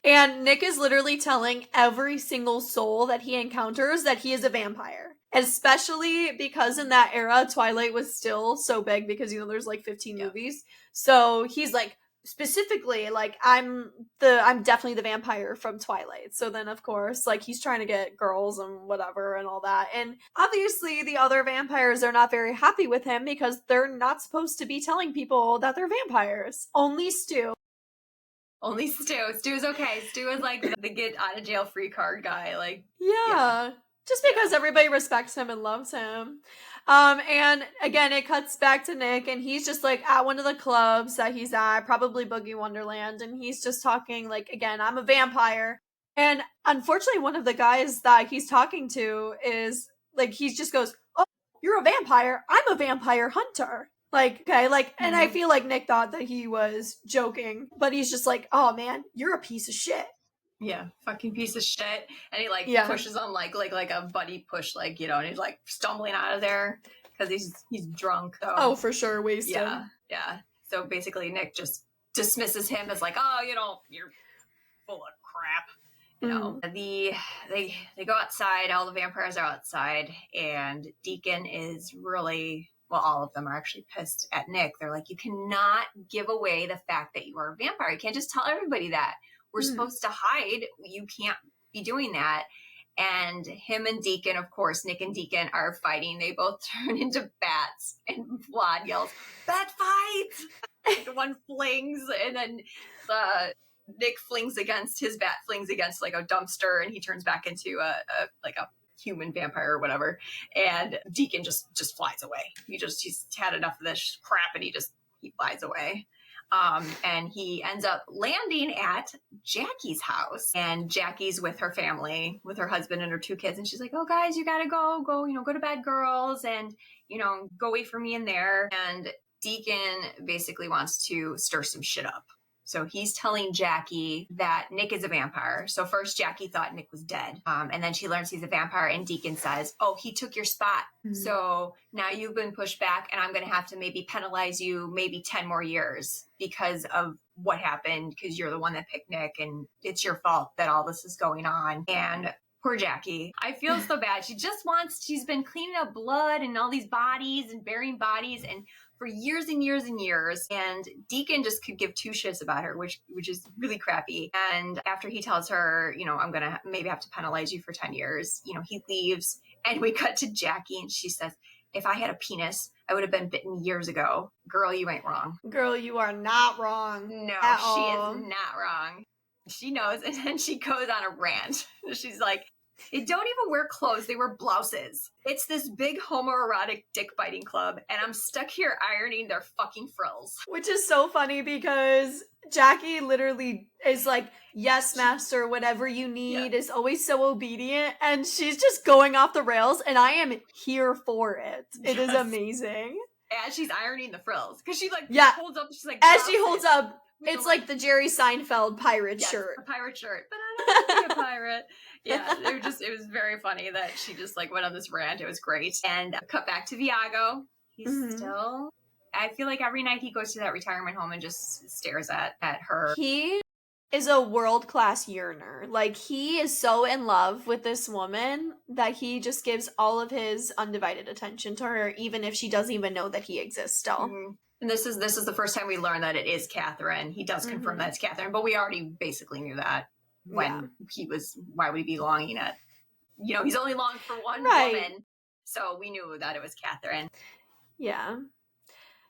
And Nick is literally telling every single soul that he encounters that he is a vampire. Especially because in that era, Twilight was still so big because, there's like 15 movies. So he's like, specifically, like, I'm definitely the vampire from Twilight. So then, of course, like, he's trying to get girls and whatever and all that. And obviously, the other vampires are not very happy with him because they're not supposed to be telling people that they're vampires. Only Stu. Only Stu. Stu's okay. Stu is like the get out of jail free card guy. Like, yeah. Just because everybody respects him and loves him. And again, it cuts back to Nick, and he's just like at one of the clubs that he's at, probably Boogie Wonderland, and he's just talking like, again, I'm a vampire. And unfortunately, one of the guys that he's talking to is like, he just goes, "Oh, you're a vampire. I'm a vampire hunter." Like, okay, like, and I feel like Nick thought that he was joking, but he's just like, "Oh man, you're a piece of shit." Yeah, fucking piece of shit. And he like pushes him like a buddy push, like, and he's like stumbling out of there because he's drunk. So. Oh, for sure, wasted. Yeah. So basically, Nick just dismisses him as like, oh, you're full of crap. They go outside. All the vampires are outside, and Deacon is really. Well, all of them are actually pissed at Nick. They're like, you cannot give away the fact that you are a vampire. You can't just tell everybody that. We're supposed to hide. You can't be doing that. And him and Deacon, of course, Nick and Deacon are fighting. They both turn into bats, and Vlad yells, "Bat fight!" One flings, and then Nick flings against like a dumpster, and he turns back into a human vampire or whatever. And Deacon just flies away. He's had enough of this crap, and he flies away. And he ends up landing at Jackie's house, and Jackie's with her family, with her husband and her 2 kids. And she's like, "Oh guys, you gotta go, go to bed, girls, and, go wait for me in there." And Deacon basically wants to stir some shit up. So he's telling Jackie that Nick is a vampire. So first Jackie thought Nick was dead. And then she learns he's a vampire, and Deacon says, "Oh, he took your spot. Mm-hmm. So now you've been pushed back, and I'm going to have to maybe penalize you maybe 10 more years because of what happened, because you're the one that picked Nick, and it's your fault that all this is going on." And poor Jackie. I feel so bad. She's been cleaning up blood and all these bodies and burying bodies and for years and years and years. And Deacon just could give 2 shits about her, which is really crappy. And after he tells her, I'm going to maybe have to penalize you for 10 years, he leaves, and we cut to Jackie, and she says, "If I had a penis, I would have been bitten years ago. Girl, you ain't wrong." Girl, you are not wrong. No, she is not wrong. She knows. And then she goes on a rant. She's like, "They don't even wear clothes. They wear blouses. It's this big homoerotic dick biting club, and I'm stuck here ironing their fucking frills." Which is so funny because Jackie literally is like, "Yes, master, whatever you need," is always so obedient, and she's just going off the rails, and I am here for it. It is amazing. As she's ironing the frills, because she holds up, she's like, as she holds up, it's like the Jerry Seinfeld pirate shirt. A pirate shirt, but I don't want to be a pirate. Yeah, it was very funny that she just went on this rant. It was great. And cut back to Viago. He's still, I feel like every night he goes to that retirement home and just stares at her. He is a world-class yearner. Like, he is so in love with this woman that he just gives all of his undivided attention to her, even if she doesn't even know that he exists still. Mm-hmm. And this is the first time we learn that it is Catherine. He does confirm that it's Catherine, but we already basically knew that when why would he be longing at, he's only longed for one woman. So we knew that it was Catherine. Yeah.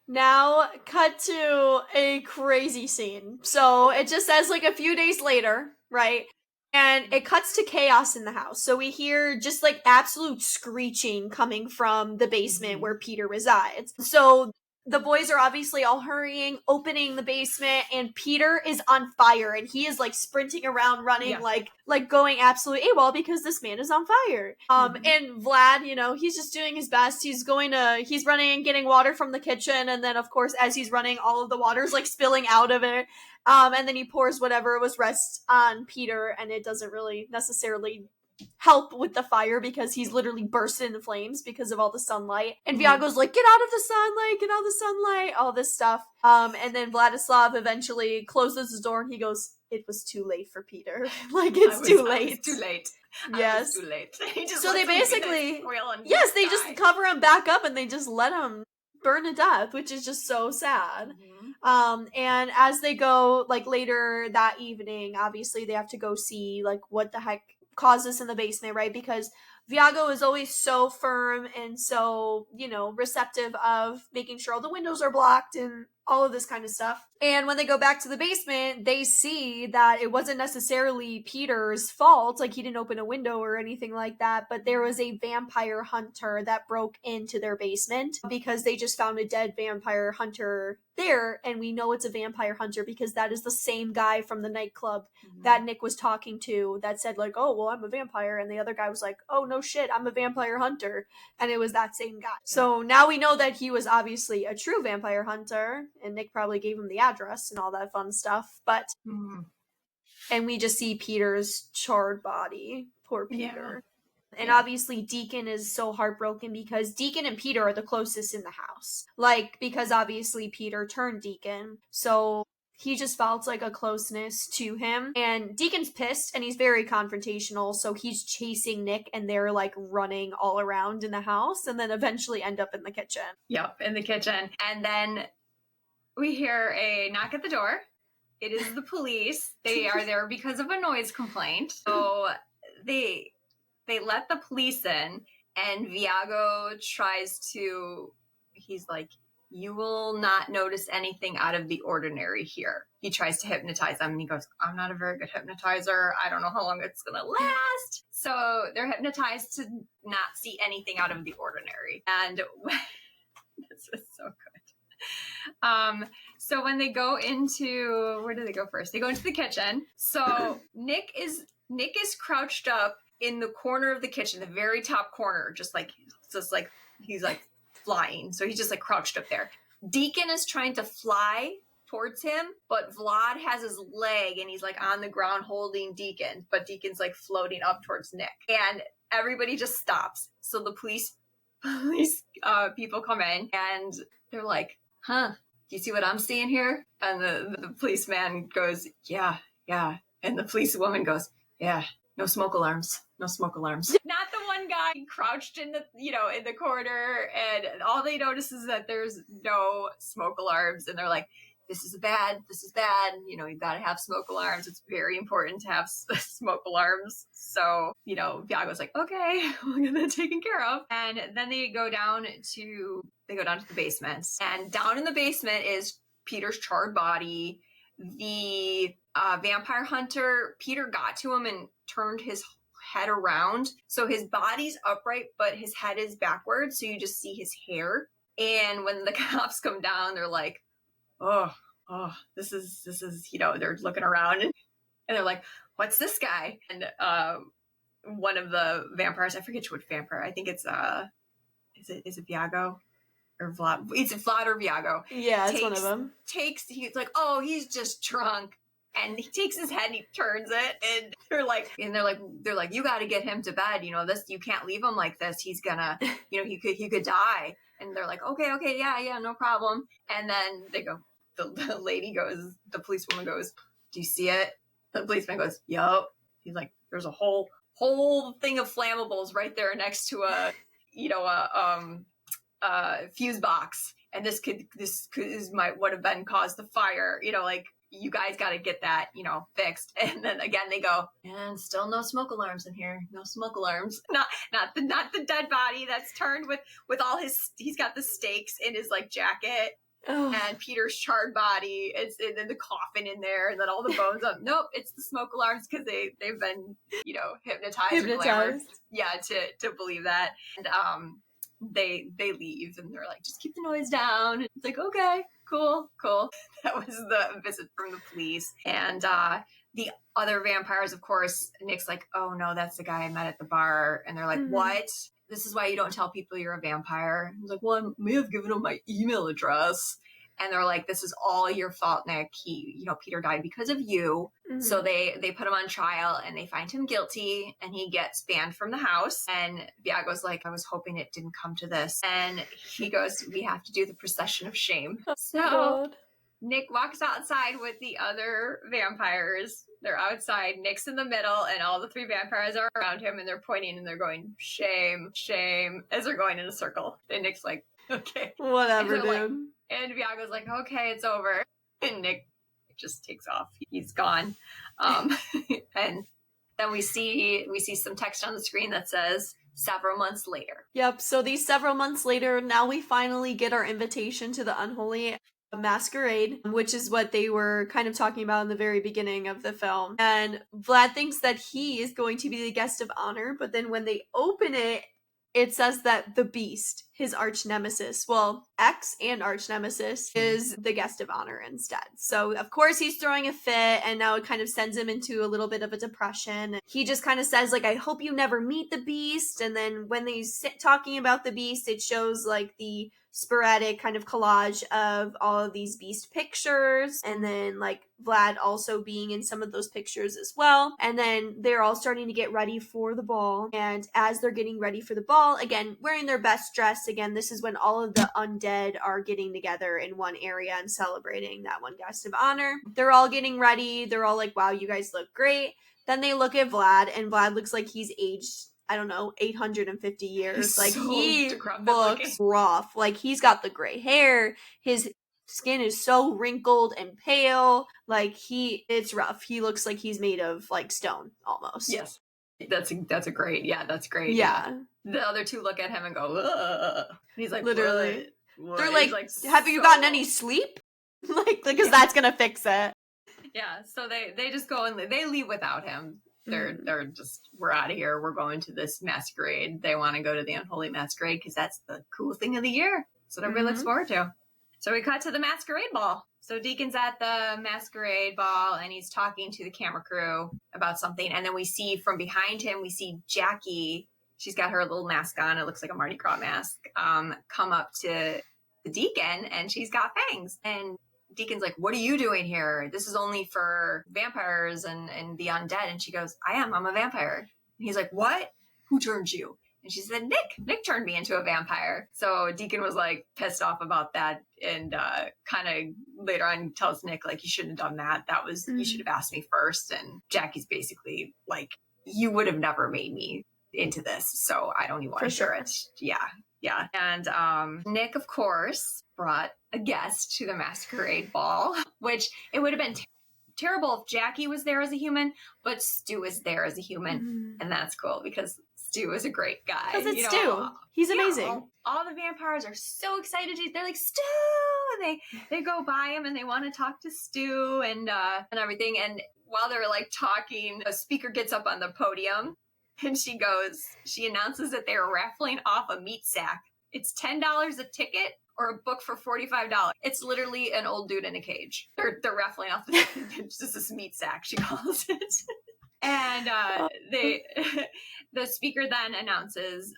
Now, cut to a crazy scene. So it just says a few days later, right? And it cuts to chaos in the house. So we hear just absolute screeching coming from the basement where Peter resides. So the boys are obviously all hurrying, opening the basement, and Peter is on fire, and he is like sprinting around, running, like going absolutely AWOL because this man is on fire. And Vlad, you know, he's just doing his best. He's running and getting water from the kitchen, and then of course, as he's running, all of the water's like spilling out of it. And then he pours whatever was rest on Peter, and it doesn't really necessarily help with the fire because he's literally bursted into flames because of all the sunlight. And Viago's like, get out of the sunlight, all this stuff. And then Vladislav eventually closes his door and he goes, it was too late for Peter. Like, it's too late. Too late. Yes. Too late. So they basically, yes, they just cover him back up and they just let him burn to death, which is just so sad. And as they go, like, later that evening, obviously they have to go see, like, what the heck caused this in the basement, right? Because Viago is always so firm and so, you know, receptive of making sure all the windows are blocked and all of this kind of stuff. And when they go back to the basement, they see that it wasn't necessarily Peter's fault. Like, he didn't open a window or anything like that, but there was a vampire hunter that broke into their basement because they just found a dead vampire hunter there. And we know it's a vampire hunter because that is the same guy from the nightclub that Nick was talking to that said, like, oh, well, I'm a vampire. And the other guy was like, oh, no shit, I'm a vampire hunter. And it was that same guy. So now we know that he was obviously a true vampire hunter, and Nick probably gave him the address and all that fun stuff. But and we just see Peter's charred body. Poor Peter. And obviously Deacon is so heartbroken because Deacon and Peter are the closest in the house. Like, because obviously Peter turned Deacon. So he just felt like a closeness to him. And Deacon's pissed and he's very confrontational. So he's chasing Nick and they're like running all around in the house and then eventually end up in the kitchen. Yep, in the kitchen. And then we hear a knock at the door. It is the police. They are there because of a noise complaint. So they let the police in, and Viago tries to, he's like, you will not notice anything out of the ordinary here. He tries to hypnotize them, and he goes, I'm not a very good hypnotizer. I don't know how long it's going to last. So they're hypnotized to not see anything out of the ordinary. And this was so good. So when they go into, where do they go first? They go into the kitchen. So Nick is crouched up in the corner of the kitchen, the very top corner, just like he's like flying. So he's just like crouched up there. Deacon is trying to fly towards him, but Vlad has his leg and he's like on the ground holding Deacon, but Deacon's like floating up towards Nick. And everybody just stops. So the police people come in and they're like, huh, do you see what I'm seeing here? And the policeman goes, yeah. And the policewoman goes, yeah, no smoke alarms. Not the one guy crouched in the corner, and all they notice is that there's no smoke alarms, and they're like, this is bad. You know, you gotta have smoke alarms. It's very important to have smoke alarms. So, you know, Viago's like, okay, we'll get that taken care of. And then they go down to the basement, and down in the basement is Peter's charred body. The vampire hunter, Peter got to him and turned his head around. So his body's upright, but his head is backwards. So you just see his hair. And when the cops come down, they're like, oh, this is, you know, they're looking around and they're like, what's this guy? And one of the vampires, I forget which vampire, I think it's, is it Viago? Or Vlad? It's Vlad or Viago. Yeah, it's one of them. He's like, oh, he's just drunk. And he takes his head and he turns it, and they're like, you got to get him to bed. You know, you can't leave him like this. He's gonna, you know, he could die. And they're like, okay, yeah, no problem. And then they go, the lady goes, the policewoman goes, do you see it? The policeman goes, yup. He's like, there's a whole thing of flammables right there next to a fuse box, and this would have been caused the fire. You know, like, you guys got to get that, you know, fixed. And then again they go, and still no smoke alarms in here. No smoke alarms. Not the dead body that's turned with all he's got the stakes in his like jacket. Oh. And Peter's charred body. It's and then the coffin in there, and then all the bones up. Nope, it's the smoke alarms because they've been, you know, hypnotized. Yeah, to believe that. And they leave and they're like, just keep the noise down. It's like, okay, cool. That was the visit from the police. And the other vampires, of course, Nick's like, oh no, that's the guy I met at the bar. And they're like, what? This is why you don't tell people you're a vampire. He's like, well, I may have given him my email address. And they're like, this is all your fault, Nick. Peter died because of you. So they put him on trial and they find him guilty and he gets banned from the house. And Viago's like, I was hoping it didn't come to this. And he goes, we have to do the procession of shame. God. Nick walks outside with the other vampires. They're outside. Nick's in the middle, and all the 3 vampires are around him, and they're pointing and they're going, shame, shame, as they're going in a circle. And Nick's like, okay. Whatever, dude. Like, and Viago's like, okay, it's over. And Nick just takes off. He's gone. And then we see some text on the screen that says, several months later. Yep, so these several months later, now we finally get our invitation to the Unholy Masquerade, which is what they were kind of talking about in the very beginning of the film. And Vlad thinks that he is going to be the guest of honor, but then when they open it, it says that the Beast, his arch nemesis, well, ex and arch nemesis, is the guest of honor instead. So, of course, he's throwing a fit, and now it kind of sends him into a little bit of a depression. He just kind of says, like, I hope you never meet the Beast. And then when they sit talking about the Beast, it shows, like, the sporadic kind of collage of all of these Beast pictures, and then like Vlad also being in some of those pictures as well. And then they're all starting to get ready for the ball, and as they're getting ready for the ball, again wearing their best dress, again this is when all of the undead are getting together in one area and celebrating that one guest of honor. They're all getting ready, they're all like, wow, you guys look great. Then they look at Vlad, and Vlad looks like he's aged, I don't know, 850 years. He's like, so he looks looking. rough. Like, he's got the gray hair. His skin is so wrinkled and pale. Like, it's rough. He looks like he's made of, like, stone, almost. Yes. That's great. Yeah, that's great. Yeah. The other 2 look at him and go, ugh. And he's like, literally. What? They're like, have you gotten any sleep? like, because that's gonna fix it. Yeah, so they just go and they leave without him. They're just, we're out of here. We're going to this masquerade. They want to go to the Unholy Masquerade because that's the cool thing of the year. That's what everybody looks forward to. So we cut to the masquerade ball. So Deacon's at the masquerade ball and he's talking to the camera crew about something. And then we see from behind him, we see Jackie. She's got her little mask on. It looks like a Mardi Gras mask. Come up to the Deacon and she's got fangs. And Deacon's like, what are you doing here? This is only for vampires and the undead. And she goes, I'm a vampire. And he's like, what? Who turned you? And she said, Nick turned me into a vampire. So Deacon was like pissed off about that. And kind of later on tells Nick, like, you shouldn't have done that. That was, you should have asked me first. And Jackie's basically like, you would have never made me into this. So I don't even want to share it. Yeah. And Nick, of course, brought a guest to the masquerade ball, which it would have been terrible if Jackie was there as a human, but Stu is there as a human. And that's cool because Stu is a great guy. Because it's Stu. He's amazing. All the vampires are so excited. They're like, Stu! And they go by him and they want to talk to Stu and everything. And while they're like talking, a speaker gets up on the podium and she announces that they're raffling off a meat sack. It's $10 a ticket or a book for $45. It's literally an old dude in a cage. They're raffling off it's just this meat sack, she calls it. And the speaker then announces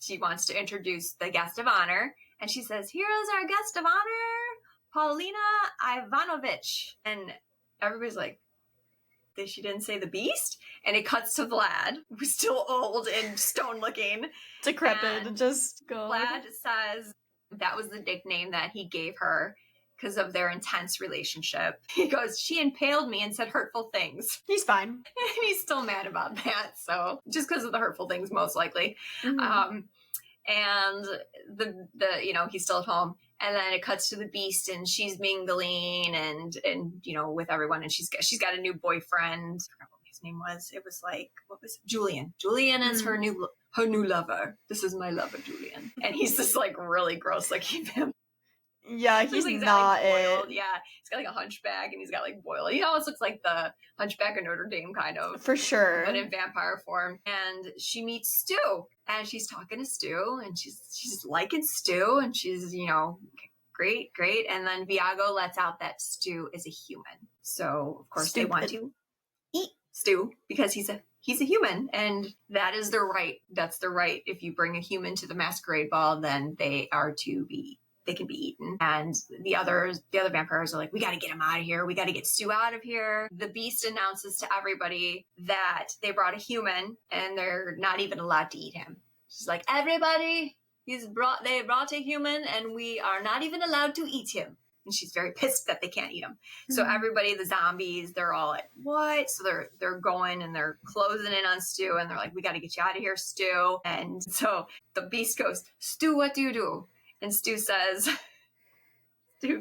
she wants to introduce the guest of honor. And she says, here is our guest of honor, Paulina Ivanovich. And everybody's like, she didn't say the Beast? And it cuts to Vlad, who's still old and stone looking. Decrepit. And just go. Vlad says that was the nickname that he gave her because of their intense relationship. He goes, she impaled me and said hurtful things. He's fine. And he's still mad about that. So just because of the hurtful things, most likely. And the he's still at home. And then it cuts to the Beast and she's mingling and with everyone. And she's got a new boyfriend. I forgot what his name was. It was like, what was it? Julian. Julian is her new lover. This is my lover, Julian. And he's this like really gross looking vampire. Yeah, Looks he's like not boiled. it. Yeah, he's got like a hunchback and he's got like boiled. He almost looks like the Hunchback of Notre Dame kind of, For sure. but in vampire form. And she meets Stu, and she's talking to Stu, and she's liking Stu, and she's great. And then Viago lets out that Stu is a human. So of course they want to eat Stu because he's a human, and that is their right. That's the right. If you bring a human to the masquerade ball, then they can be eaten. And the other vampires are like, we got to get him out of here. We got to get Stu out of here. The Beast announces to everybody that they brought a human and they're not even allowed to eat him. She's like, everybody, they brought a human and we are not even allowed to eat him. And she's very pissed that they can't eat him. Mm-hmm. So everybody, the zombies, they're all like, what? So they're going and they're closing in on Stu, and they're like, we got to get you out of here, Stu. And so the Beast goes, Stu, what do you do? And Stu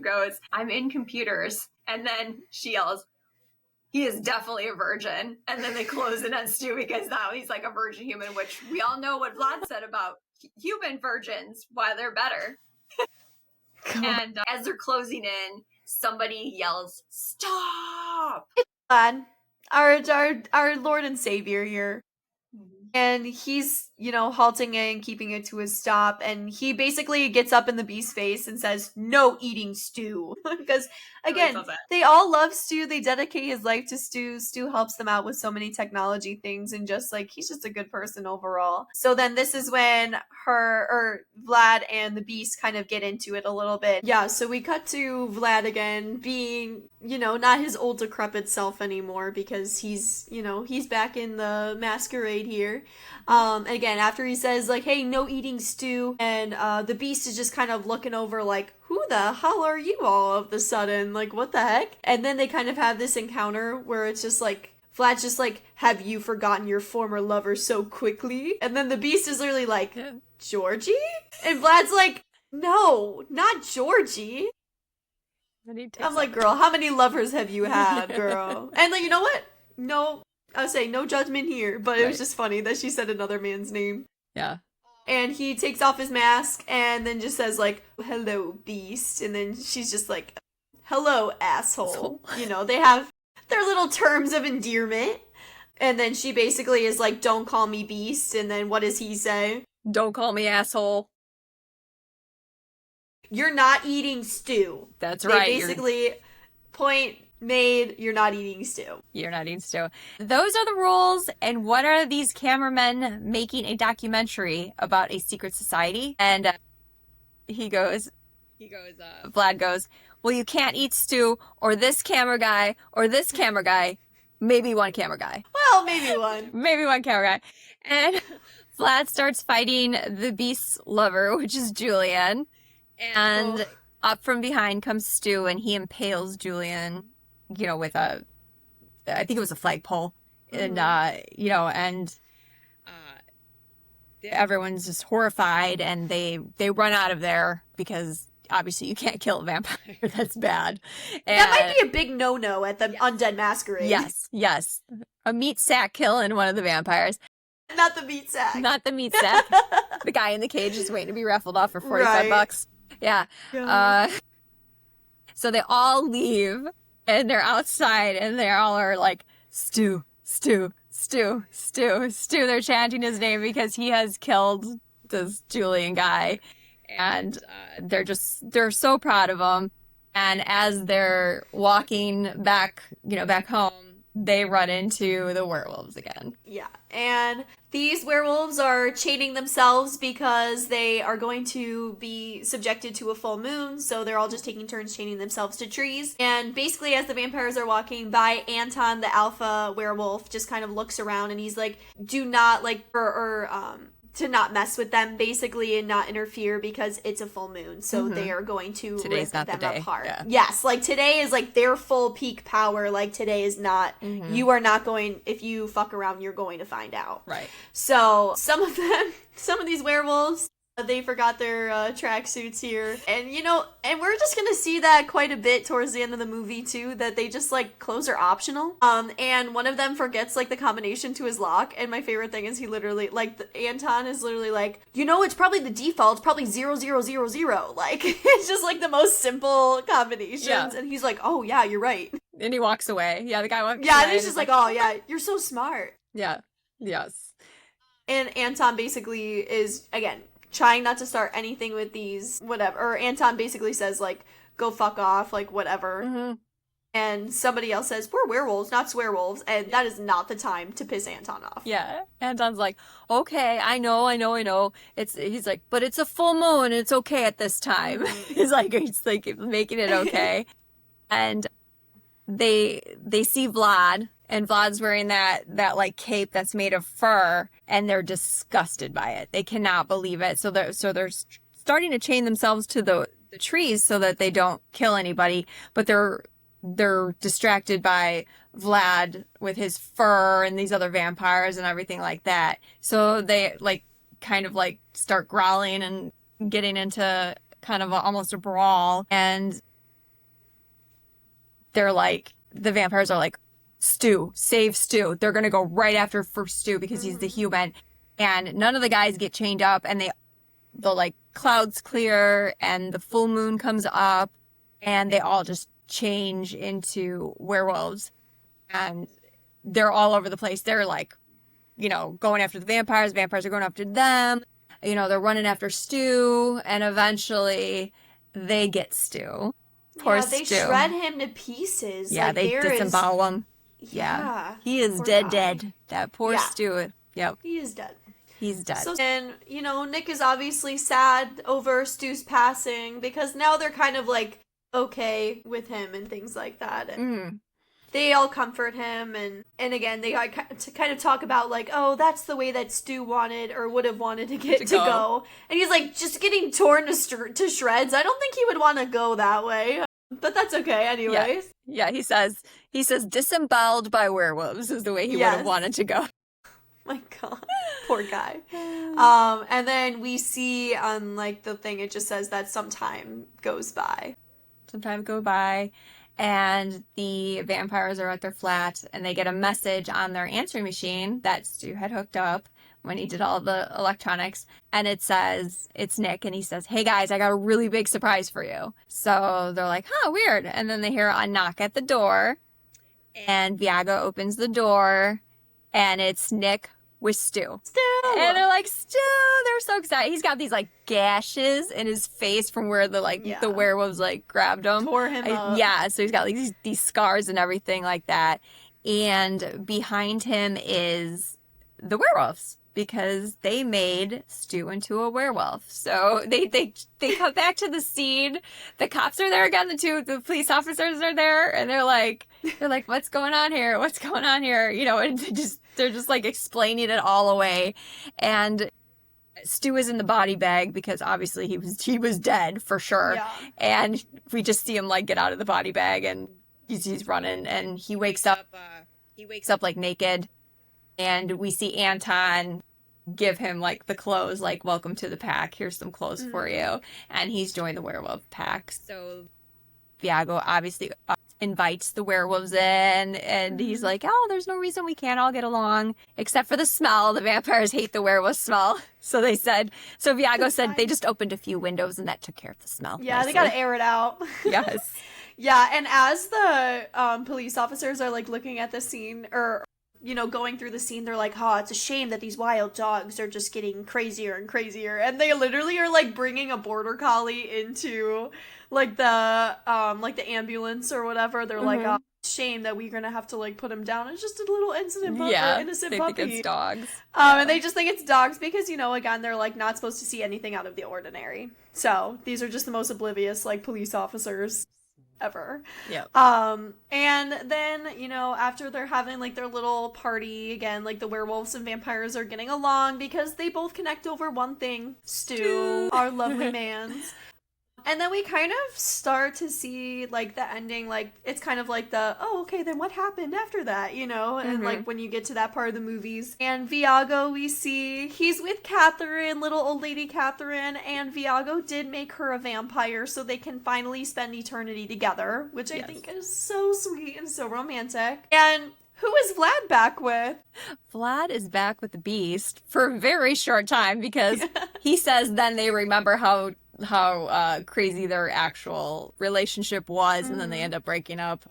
goes, I'm in computers. And then she yells, he is definitely a virgin. And then they close in on Stu because now he's like a virgin human, which we all know what Vlad said about human virgins, why they're better. And as they're closing in, somebody yells, stop! It's Vlad, our Lord and Savior here. And he's, halting it and keeping it to a stop. And he basically gets up in the Beast's face and says, no eating Stu. Because, again, they all love Stu. They dedicate his life to Stu. Stu helps them out with so many technology things. And he's just a good person overall. So then this is when Vlad and the Beast kind of get into it a little bit. Yeah, so we cut to Vlad again being, not his old decrepit self anymore because he's back in the masquerade here. Again, after he says like, hey, no eating Stu, and the Beast is just kind of looking over like, who the hell are you all of a sudden? Like, what the heck? And then they kind of have this encounter where it's just like, Vlad's just like, have you forgotten your former lover so quickly? And then the Beast is literally like, Georgie? And Vlad's like, no, not Georgie. I'm like, girl, how many lovers have you had, girl? And like, you know what? No, I was saying no judgment here, but it was just funny that she said another man's name. Yeah. And he takes off his mask and then just says like, hello, Beast. And then she's just like, hello, asshole. They have their little terms of endearment. And then she basically is like, don't call me Beast. And then what does he say? Don't call me asshole. You're not eating Stu. That's right. Basically, point made, you're not eating Stu. You're not eating Stu. Those are the rules. And what are these cameramen making a documentary about a secret society? And Vlad goes, well, you can't eat Stu or this camera guy or this camera guy. Maybe one camera guy. Well, maybe one. Maybe one camera guy. And Vlad starts fighting the Beast's lover, which is Julian. And up from behind comes Stu, and he impales Julian, with I think it was a flagpole. And, everyone's just horrified, and they run out of there because obviously you can't kill a vampire. That's bad. And that might be a big no-no at the Undead Masquerade. Yes. A meat sack killing one of the vampires. Not the meat sack. Not the meat sack. The guy in the cage is waiting to be raffled off for $45. Yeah. So they all leave, and they're outside, and they all are like, Stu. They're chanting his name because he has killed this Julian guy. And they're so proud of him. And as they're walking back home, they run into the werewolves again. Yeah. And these werewolves are chaining themselves because they are going to be subjected to a full moon. So they're all just taking turns chaining themselves to trees. And basically, as the vampires are walking by, Anton, the alpha werewolf, just kind of looks around and he's like, do not to not mess with them, basically, and not interfere because it's a full moon. So they are going to rip them apart. Yeah. Yes, like today is like their full peak power. Like today is not, you are not going, if you fuck around, you're going to find out. Right. So some of these werewolves, They forgot their tracksuits here. And, and we're just gonna see that quite a bit towards the end of the movie, too, that they just, like, clothes are optional. And one of them forgets, like, the combination to his lock. And my favorite thing is he literally, like, Anton is literally like, it's probably the default. It's probably 0000. Like, it's just, like, the most simple combinations. Yeah. And he's like, oh, yeah, you're right. And he walks away. Yeah, the guy went. Yeah, and he's just like, oh, yeah, you're so smart. Yeah. Yes. And Anton basically is, again, trying not to start anything with these, whatever. Or Anton basically says, like, go fuck off, like, whatever. Mm-hmm. And somebody else says, we're werewolves, not swearwolves. And that is not the time to piss Anton off. Yeah. Anton's like, okay, I know. He's like, but it's a full moon. It's okay at this time. He's like making it okay. And they see Vlad, and Vlad's wearing that like cape that's made of fur, and they're disgusted by it. They cannot believe it. So they're starting to chain themselves to the trees so that they don't kill anybody, but they're distracted by Vlad with his fur and these other vampires and everything like that. So they kind of start growling and getting into kind of almost a brawl, and they're like, the vampires are like, Stu, save Stu. They're going to go right after for Stu because he's the human. And none of the guys get chained up, and the like clouds clear and the full moon comes up, and they all just change into werewolves, and they're all over the place. They're like, going after the vampires. Vampires are going after them. They're running after Stu, and eventually they get Stu. Poor Stu. They shred him to pieces. Yeah, they disembowel him. Yeah. He is dead. That poor Stu. Yep. He is dead. He's dead. So, and, Nick is obviously sad over Stu's passing because now they're kind of like okay with him and things like that. And they all comfort him. And again, they kind of talk about like, oh, that's the way that Stu wanted or would have wanted to go. And he's like, just getting torn to shreds. I don't think he would want to go that way. But that's okay anyways. Yeah, he says disemboweled by werewolves is the way he would have wanted to go. My God, poor guy. And then we see on like the thing, it just says that some time goes by. And the vampires are at their flat, and they get a message on their answering machine that Stu had hooked up when he did all the electronics, and it says, it's Nick, and he says, hey guys, I got a really big surprise for you. So they're like, huh, weird. And then they hear a knock at the door, and Viago opens the door, and it's Nick with Stu. And they're like, Stu! They're so excited. He's got these like gashes in his face from where the werewolves like grabbed him. Tore him up. Yeah, so he's got like these scars and everything like that. And behind him is the werewolves, because they made Stu into a werewolf. So they come back to the scene. The cops are there again. The police officers are there, and they're like, what's going on here? What's going on here? And they're just like explaining it all away. And Stu is in the body bag because obviously he was dead for sure. Yeah. And we just see him like get out of the body bag, and he's running, and he wakes up like naked. And we see Anton give him like the clothes, like, welcome to the pack. Here's some clothes for you. And he's joined the werewolf pack. So Viago obviously invites the werewolves in, and he's like, oh, there's no reason we can't all get along except for the smell. The vampires hate the werewolf smell. So Viago said they just opened a few windows and that took care of the smell. Yeah, nicely. They gotta air it out. Yes. Yeah, and as the police officers are like looking at the scene, or going through the scene, they're like, oh, it's a shame that these wild dogs are just getting crazier and crazier. And they literally are like bringing a border collie into like the ambulance or whatever. They're like, oh, shame that we're gonna have to like put him down. It's just a little innocent puppy. They think it's dogs. And they just think it's dogs because, again, they're like not supposed to see anything out of the ordinary. So these are just the most oblivious like police officers ever. Yeah. And then, after they're having like their little party again, like the werewolves and vampires are getting along because they both connect over one thing, Stu, our lovely man's. And then we kind of start to see, like, the ending, like, it's kind of like the, oh, okay, then what happened after that, you know? And, like, when you get to that part of the movies. And Viago, we see, he's with Catherine, little old lady Catherine, and Viago did make her a vampire so they can finally spend eternity together, which I think is so sweet and so romantic. And who is Vlad back with? Vlad is back with the Beast for a very short time because he says then they remember how crazy their actual relationship was, and then they end up breaking up.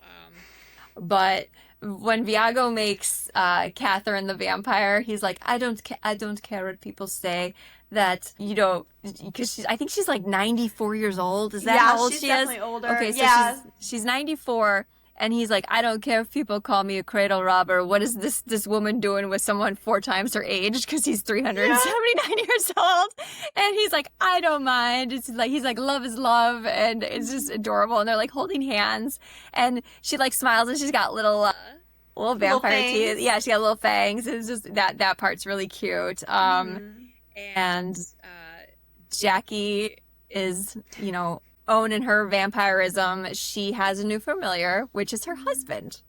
But when Viago makes Catherine the vampire, he's like, I don't care what people say. That, you know, because I think she's like 94 years old. Is that how old she is? Yeah, she's definitely older. Okay, so she's 94. And he's like, I don't care if people call me a cradle robber. What is this woman doing with someone 4 times her age? Because he's 379 years old. And he's like, I don't mind. It's like, he's like, love is love. And it's just adorable. And they're like holding hands. And she like smiles and she's got little vampire teeth. Yeah, she got little fangs. It's just that part's really cute. And Jackie is, you know, owning her vampirism. She has a new familiar, which is her husband.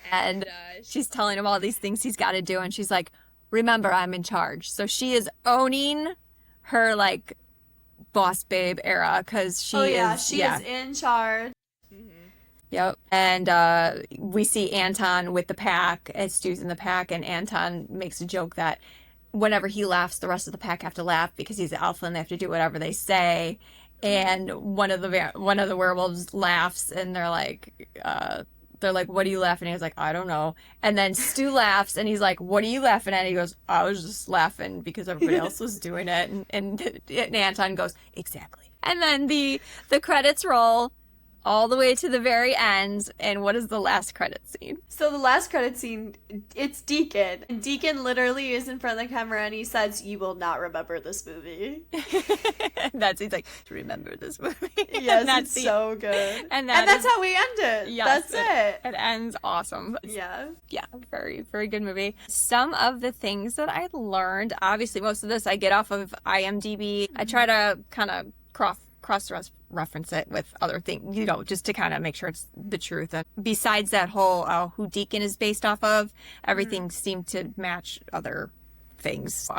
And she's telling him all these things he's got to do. And she's like, remember, I'm in charge. So she is owning her, like, boss babe era because she is in charge. Yep. And we see Anton with the pack, as Stu's in the pack, and Anton makes a joke that whenever he laughs, the rest of the pack have to laugh because he's the alpha and they have to do whatever they say. And one of the werewolves laughs, and they're like, what are you laughing at? He's like, I don't know. And then Stu laughs, and he's like, what are you laughing at? He goes, I was just laughing because everybody else was doing it. And Anton goes, exactly. And then the credits roll all the way to the very end. And what is the last credit scene? So the last credit scene, it's Deacon. And Deacon literally is in front of the camera and he says, you will not remember this movie. He's like, to remember this movie. Yes, it's so good. And that's how we end it. Yes, that's it. It ends awesome. Yeah. Yeah, very, very good movie. Some of the things that I learned, obviously most of this I get off of IMDb. I try to kind of cross-reference it with other things, you know, just to kind of make sure it's the truth. And besides that whole who Deacon is based off of, everything seemed to match other things.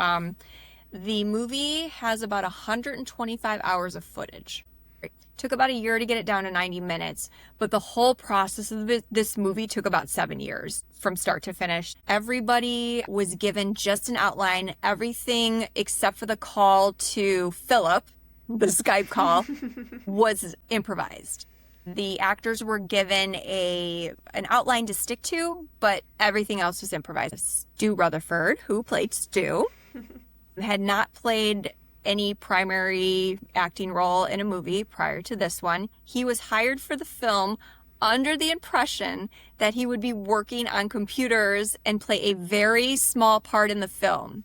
The movie has about 125 hours of footage. It took about a year to get it down to 90 minutes, but the whole process of this movie took about 7 years from start to finish. Everybody was given just an outline, everything except for the call to Philip. The Skype call was improvised. The actors were given an outline to stick to, but everything else was improvised. Stu Rutherford, who played Stu, had not played any primary acting role in a movie prior to this one. He was hired for the film under the impression that he would be working on computers and play a very small part in the film.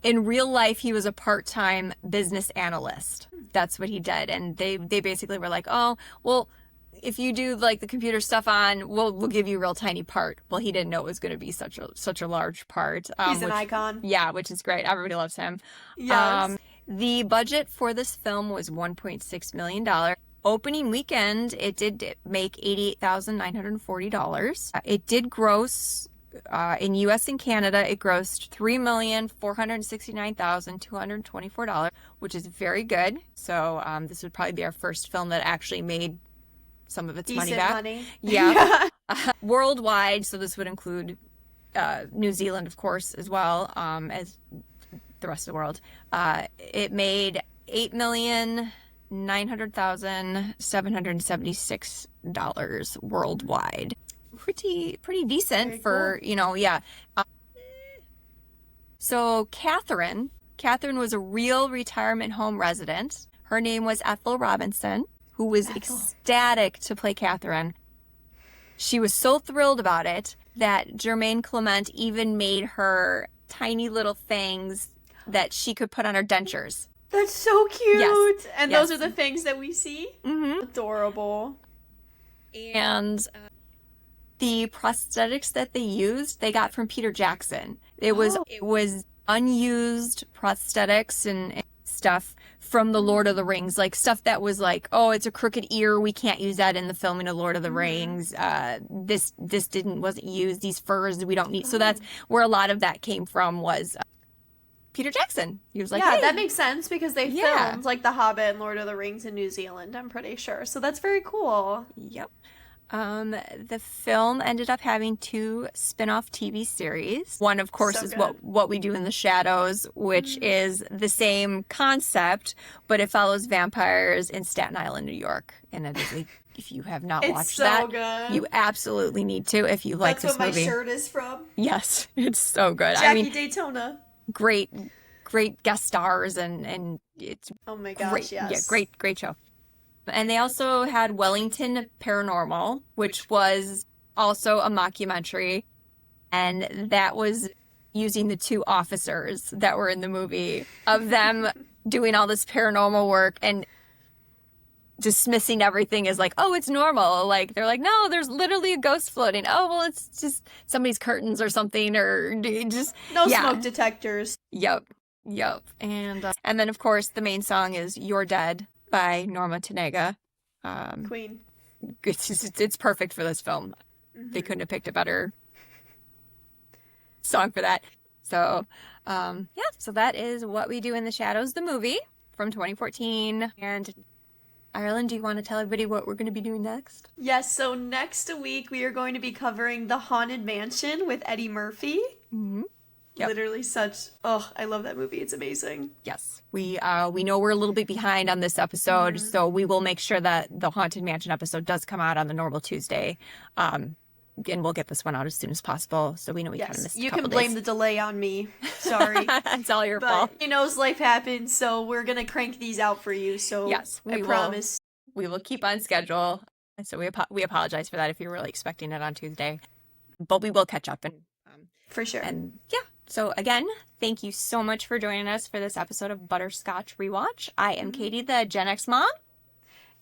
In real life, he was a part-time business analyst. That's what he did. And they basically were like, oh, well, if you do like the computer stuff on, we'll give you a real tiny part. Well, he didn't know it was going to be such a large part. He's an icon. Yeah, which is great. Everybody loves him. Yes. The budget for this film was $1.6 million. Opening weekend, it did make $88,940. It did gross... in U.S. and Canada, it grossed $3,469,224, which is very good. So this would probably be our first film that actually made some of its money back. Money. Yeah. Worldwide, so this would include New Zealand, of course, as well as the rest of the world. It made $8,900,776 worldwide. Pretty decent. Very for cool. You know, yeah. So Catherine was a real retirement home resident. Her name was Ethel Robinson, who was ecstatic to play Catherine. She was so thrilled about it that Jermaine Clement even made her tiny little fangs that she could put on her dentures. That's so cute. Yes. And those are the things that we see? Mm-hmm. Adorable. And the prosthetics that they used, they got from Peter Jackson. It was unused prosthetics, and stuff from the Lord of the Rings, like stuff that was like, oh, it's a crooked ear, we can't use that in the filming of Lord of the Rings. This wasn't used. These furs we don't need. So that's where a lot of that came from, was Peter Jackson. He was like, yeah, hey. that makes sense because they filmed like The Hobbit and Lord of the Rings in New Zealand, I'm pretty sure. So that's very cool. Yep. The film ended up having 2 spin-off TV series. One, of course, is what we do in the shadows, which is the same concept, but it follows vampires in Staten Island, New York. And it is if you have not watched that, good. you absolutely need to if you like this movie. That's what my shirt is from. Yes, it's so good. Jackie Daytona. Great guest stars, and it's oh my gosh, great. yes. Yeah, great show. And they also had Wellington Paranormal, which was also a mockumentary. And that was using the 2 officers that were in the movie, of them doing all this paranormal work and dismissing everything as like, oh, it's normal. Like, they're like, no, there's literally a ghost floating. Oh, well, it's just somebody's curtains or something, or just... No smoke detectors. Yep. And then, of course, the main song is You're Dead by Norma Tanega. Queen. It's perfect for this film. They couldn't have picked a better song for that. So, so that is What We Do in the Shadows, the movie from 2014. And Ireland, do you want to tell everybody what we're going to be doing next? Yes, so next week we are going to be covering The Haunted Mansion with Eddie Murphy. Mm-hmm. Yep. Literally I love that movie. It's amazing. Yes. We know we're a little bit behind on this episode, so we will make sure that the Haunted Mansion episode does come out on the normal Tuesday. And we'll get this one out as soon as possible, so we know we kind of missed a couple days. You can blame the delay on me. Sorry. It's all your fault. Life happens, so we're going to crank these out for you, so yes, I promise. We will keep on schedule. So we apologize for that if you're really expecting it on Tuesday. But we will catch up. And for sure. And yeah. So again, thank you so much for joining us for this episode of Butterscotch Rewatch. I am Katie, the Gen X mom.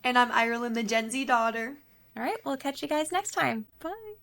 And I'm Ireland, the Gen Z daughter. All right, we'll catch you guys next time. Bye.